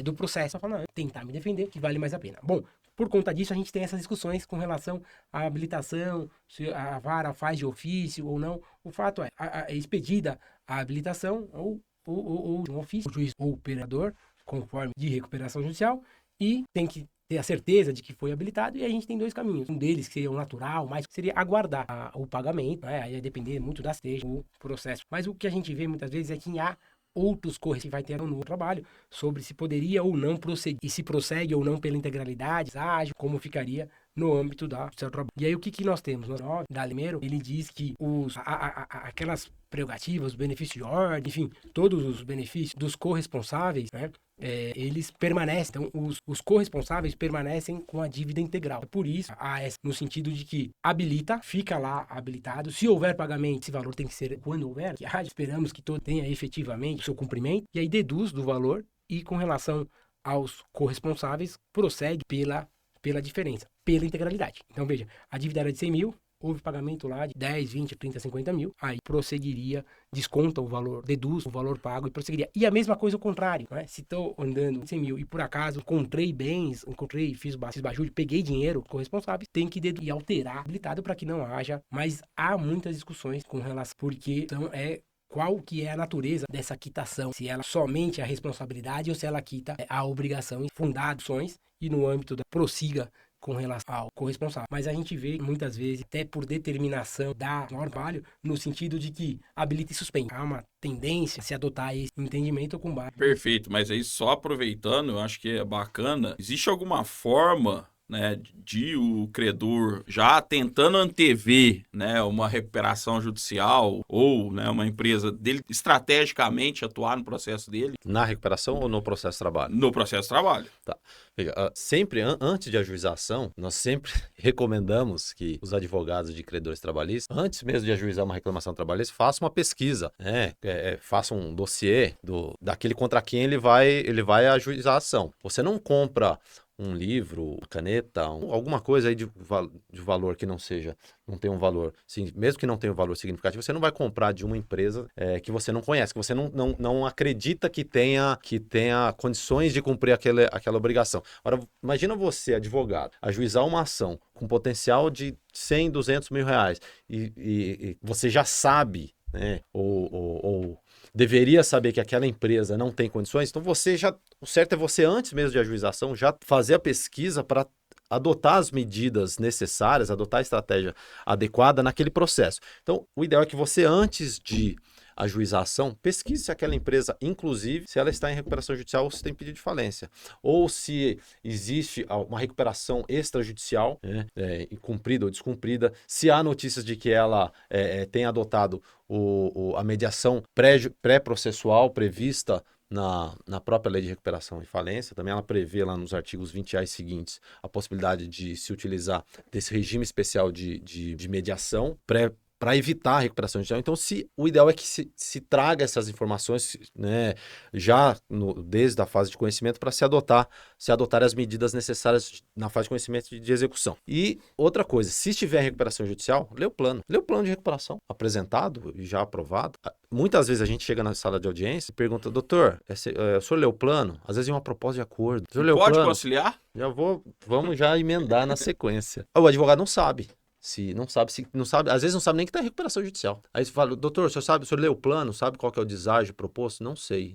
do processo. Só fala, não, tentar me defender, que vale mais a pena. Bom, por conta disso, a gente tem essas discussões com relação à habilitação, se a vara faz de ofício ou não. O fato é expedida a habilitação ou de um ofício, o juiz ou o operador, conforme de recuperação judicial, e tem que ter a certeza de que foi habilitado, e a gente tem dois caminhos. Um deles, que seria o natural, mas seria aguardar o pagamento, né? Aí ia depender muito da stage, o processo. Mas o que a gente vê muitas vezes é que há outros correios que vai ter no trabalho sobre se poderia ou não prosseguir, e se prossegue ou não pela integralidade, ágil, como ficaria no âmbito do seu trabalho. E aí o que nós temos? Da Limeiro, ele diz que aquelas prerrogativas, os benefícios de ordem, enfim, todos os benefícios dos corresponsáveis, né? Eles permanecem, então os corresponsáveis permanecem com a dívida integral. Por isso, no sentido de que habilita, fica lá habilitado. Se houver pagamento, esse valor tem que ser quando houver, que esperamos que todo tenha efetivamente o seu cumprimento, e aí deduz do valor e com relação aos corresponsáveis, prossegue pela diferença, pela integralidade. Então veja, a dívida era de 100 mil, houve pagamento lá de 10, 20, 30, 50 mil, aí prosseguiria, desconta o valor, deduz o valor pago e prosseguiria. E a mesma coisa o contrário, né? Se estou andando 100 mil e por acaso fiz bajulho, peguei dinheiro corresponsável, tem que deduzir e alterar habilitado para que não haja, mas há muitas discussões com relação, porque então qual que é a natureza dessa quitação, se ela somente a responsabilidade ou se ela quita a obrigação em fundações e no âmbito da prossiga com relação ao corresponsável. Mas a gente vê muitas vezes, até por determinação da norma do trabalho, no sentido de que habilita e suspende. Há uma tendência a se adotar esse entendimento com base. Perfeito, mas aí só aproveitando, eu acho que é bacana, existe alguma forma, né, de o credor já tentando antever, né, uma recuperação judicial ou, né, uma empresa dele estrategicamente atuar no processo dele? Na recuperação ou no processo de trabalho? No processo de trabalho. Tá. Veja, sempre antes de ajuização, nós sempre recomendamos que os advogados de credores trabalhistas, antes mesmo de ajuizar uma reclamação trabalhista, façam uma pesquisa, né? Façam um dossiê daquele contra quem ele vai ajuizar a ação. Você não compra um livro, caneta, alguma coisa aí de valor que não tenha um valor, sim, mesmo que não tenha um valor significativo, você não vai comprar de uma empresa que você não conhece, que você não acredita que tenha condições de cumprir aquela obrigação. Agora, imagina você, advogado, ajuizar uma ação com potencial de 100, 200 mil reais e você já sabe, né, ou deveria saber que aquela empresa não tem condições, então o certo é você, antes mesmo de ajuização, já fazer a pesquisa para adotar as medidas necessárias, adotar a estratégia adequada naquele processo. Então, o ideal é que você, antes de ajuizar a ação, pesquise se aquela empresa, inclusive, se ela está em recuperação judicial ou se tem pedido de falência. Ou se existe uma recuperação extrajudicial, né, cumprida ou descumprida, se há notícias de que ela tem adotado a mediação pré-processual prevista na própria lei de recuperação e falência. Também ela prevê lá nos artigos 20A e seguintes a possibilidade de se utilizar desse regime especial de mediação para evitar a recuperação judicial. Então, o ideal é que se traga essas informações, né, já desde a fase de conhecimento para se adotar as medidas necessárias na fase de conhecimento de execução. E outra coisa, se estiver recuperação judicial, lê o plano de recuperação apresentado e já aprovado. Muitas vezes a gente chega na sala de audiência e pergunta, doutor, o senhor leu o plano? Às vezes é uma proposta de acordo. O senhor leu o Pode plano? conciliar? Vamos já emendar na sequência. O advogado não sabe. Se não sabe, às vezes não sabe nem que está em recuperação judicial. Aí você fala, doutor, o senhor leu o plano, sabe qual que é o deságio proposto? Não sei.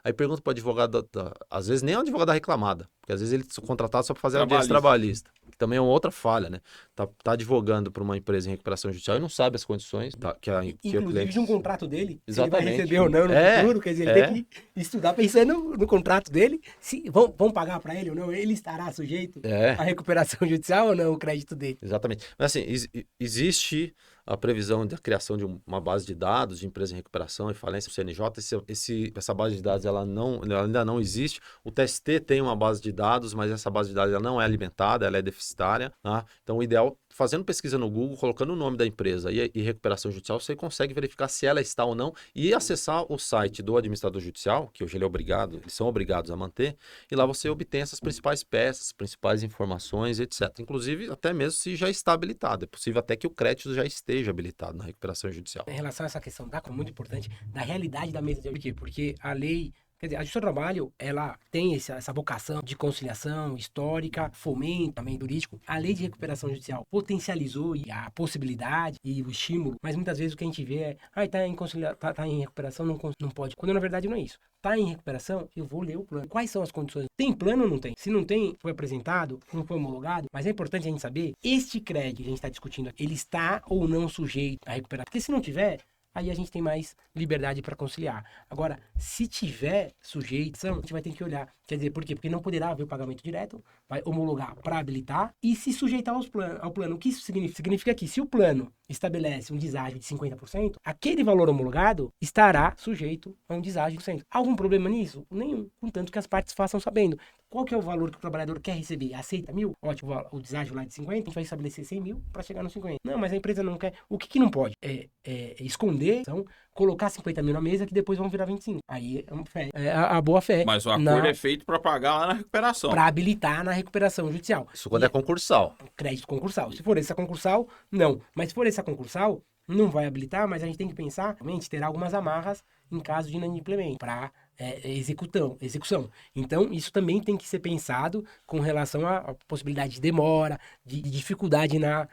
Aí pergunta para o advogado, às vezes nem é o advogado da reclamada, porque às vezes ele é contratado só para fazer a audiência trabalhista, que também é uma outra falha, né? Tá advogando para uma empresa em recuperação judicial e não sabe as condições que inclusive o cliente... de um contrato dele, Exatamente. se ele vai receber ou não no futuro, quer dizer, ele tem que estudar pensando no contrato dele, se vão pagar para ele ou não, ele estará sujeito à recuperação judicial ou não, o crédito dele. Exatamente. Mas assim, existe a previsão da criação de uma base de dados de empresa em recuperação e falência do CNJ. Essa base de dados ela ainda não existe. O TST tem uma base de dados, mas essa base de dados ela não é alimentada, ela é deficitária. Tá? Então, o ideal, fazendo pesquisa no Google, colocando o nome da empresa e recuperação judicial, você consegue verificar se ela está ou não e acessar o site do administrador judicial, que hoje eles são obrigados a manter, e lá você obtém essas principais peças, principais informações, etc. Inclusive, até mesmo se já está habilitado. É possível até que o crédito já esteja habilitado na recuperação judicial. Em relação a essa questão muito importante, da realidade da mesa de auditoria. Por quê? Porque a lei... Quer dizer, a Justiça do Trabalho, ela tem essa vocação de conciliação histórica, fomento também jurídico. A lei de recuperação judicial potencializou a possibilidade e o estímulo, mas muitas vezes o que a gente vê é, tá em recuperação, não pode. Quando na verdade não é isso. Tá em recuperação, eu vou ler o plano. Quais são as condições? Tem plano ou não tem? Se não tem, foi apresentado, não foi homologado, mas é importante a gente saber, este crédito que a gente está discutindo, ele está ou não sujeito a recuperar? Porque se não tiver, aí a gente tem mais liberdade para conciliar. Agora, se tiver sujeição, a gente vai ter que olhar. Quer dizer, por quê? Porque não poderá haver o pagamento direto, vai homologar para habilitar e se sujeitar ao plano. O que isso significa? Significa que se o plano estabelece um deságio de 50%, aquele valor homologado estará sujeito a um deságio de 100%. Algum problema nisso? Nenhum. Contanto que as partes façam sabendo. Qual que é o valor que o trabalhador quer receber? Aceita 1.000? Ótimo, o deságio lá de 50, a gente vai estabelecer 100 mil para chegar nos 50. Não, mas a empresa não quer. O que não pode? Esconder, então, colocar 50 mil na mesa que depois vão virar 25. Aí é a boa fé. Mas o acordo é feito para pagar lá na recuperação. Para habilitar na recuperação judicial. Isso quando é concursal. Crédito concursal. Se for essa concursal, não. Mas se for essa concursal, não vai habilitar, mas a gente tem que pensar, realmente, terá algumas amarras em caso de inadimplemento para execução. Então, isso também tem que ser pensado com relação à possibilidade de demora, de dificuldade na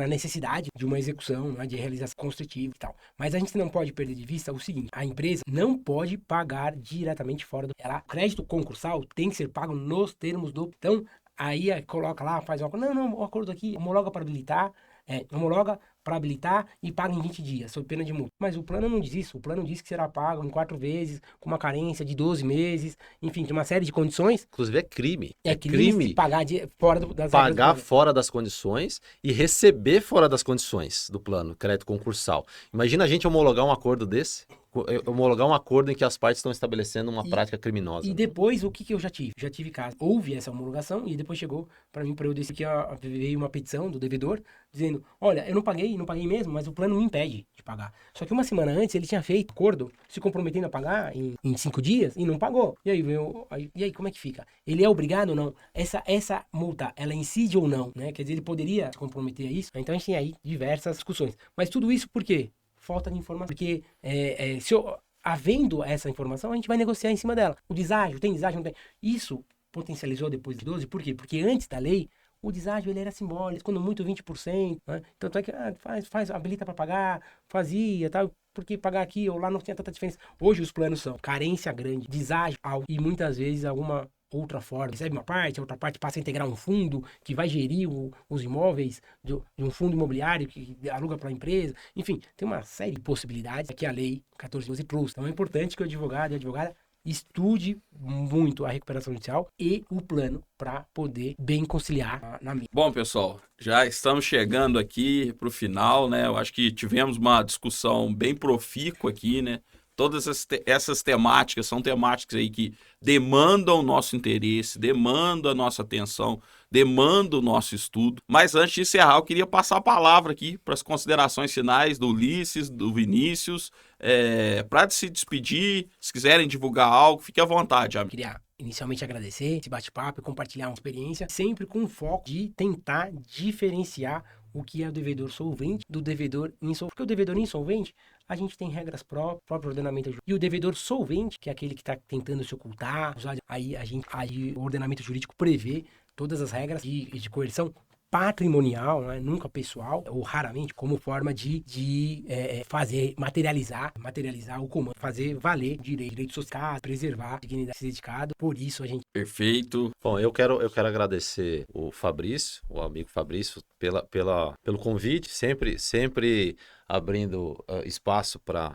necessidade de uma execução, né, de realização construtiva e tal. Mas a gente não pode perder de vista o seguinte, a empresa não pode pagar diretamente fora do... O crédito concursal tem que ser pago nos termos do... Então, aí coloca lá, faz uma... Não, o acordo aqui homologa para habilitar, homologa para habilitar e paga em 20 dias, sob pena de multa. Mas o plano não diz isso. O plano diz que será pago em 4 vezes, com uma carência de 12 meses, enfim, de uma série de condições. Inclusive é crime. É crime pagar fora das pagar fora das condições e receber fora das condições do plano, crédito concursal. Imagina a gente homologar um acordo desse, homologar um acordo em que as partes estão estabelecendo uma prática criminosa. E depois, o que eu já tive? Já tive caso. Houve essa homologação e depois chegou para mim, para eu decidir que veio uma petição do devedor, dizendo, olha, eu não paguei mesmo, mas o plano me impede de pagar. Só que uma semana antes ele tinha feito acordo, se comprometendo a pagar em 5 dias e não pagou. E aí, como é que fica? Ele é obrigado ou não? Essa multa, ela incide ou não? Né? Quer dizer, ele poderia se comprometer a isso? Então a gente tem aí diversas discussões. Mas tudo isso por quê? Falta de informação. Porque havendo essa informação, a gente vai negociar em cima dela. O deságio, tem deságio, não tem. Isso potencializou depois de 12, por quê? Porque antes da lei, o deságio ele era simbólico, quando muito 20%, né? Tanto é que habilita para pagar, fazia, tal, porque pagar aqui ou lá não tinha tanta diferença. Hoje os planos são carência grande, deságio alto e muitas vezes alguma outra forma. Recebe uma parte, a outra parte passa a integrar um fundo que vai gerir os imóveis de um fundo imobiliário que aluga para a empresa. Enfim, tem uma série de possibilidades que a lei 1412 trouxe. Então é importante que o advogado e a advogada estude muito a recuperação judicial e o plano para poder bem conciliar na mídia. Bom, pessoal, já estamos chegando aqui para o final, né? Eu acho que tivemos uma discussão bem profícua aqui, né? Todas essas temáticas são temáticas aí que demandam o nosso interesse, demandam a nossa atenção, demandam o nosso estudo. Mas antes de encerrar, eu queria passar a palavra aqui para as considerações finais do Ulisses, do Vinícius, para se despedir, se quiserem divulgar algo, fique à vontade, amigo. Queria inicialmente agradecer esse bate-papo e compartilhar uma experiência, sempre com o foco de tentar diferenciar o que é o devedor solvente do devedor insolvente. Porque o devedor insolvente, a gente tem regras próprias, próprio ordenamento jurídico. E o devedor solvente, que é aquele que está tentando se ocultar, aí o ordenamento jurídico prevê todas as regras de coerção patrimonial, não é? Nunca pessoal, ou raramente, como forma de fazer, materializar o comando, fazer valer direitos sociais, preservar a dignidade dedicada. Por isso a gente... Perfeito. Bom, eu quero agradecer o Fabrício, o amigo Fabrício, pelo convite, sempre abrindo espaço para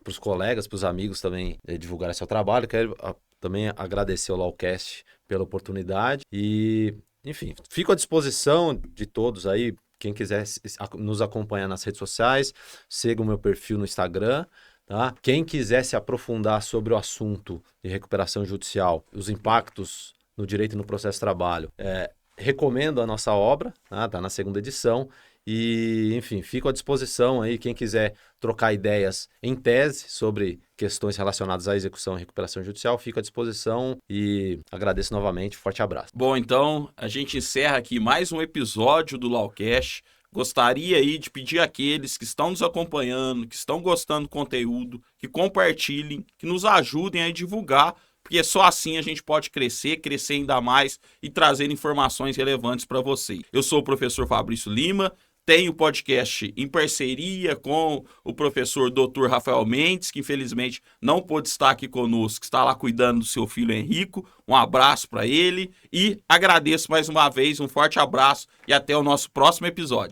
os colegas, para os amigos também divulgarem seu trabalho. Quero também agradecer ao Lawcast pela oportunidade e... Enfim, fico à disposição de todos aí, quem quiser nos acompanhar nas redes sociais, siga o meu perfil no Instagram, tá? Quem quiser se aprofundar sobre o assunto de recuperação judicial, os impactos no direito e no processo de trabalho, recomendo a nossa obra, tá na 2ª edição. E, enfim, fico à disposição aí, quem quiser trocar ideias em tese sobre questões relacionadas à execução e recuperação judicial, fico à disposição e agradeço novamente. Forte abraço. Bom, então, a gente encerra aqui mais um episódio do Lawcast. Gostaria aí de pedir àqueles que estão nos acompanhando, que estão gostando do conteúdo, que compartilhem, que nos ajudem a divulgar, porque só assim a gente pode crescer ainda mais e trazer informações relevantes para vocês. Eu sou o professor Fabrício Lima, tenho o podcast em parceria com o professor Dr. Rafael Mendes, que infelizmente não pôde estar aqui conosco, que está lá cuidando do seu filho Henrico. Um abraço para ele e agradeço mais uma vez, um forte abraço e até o nosso próximo episódio.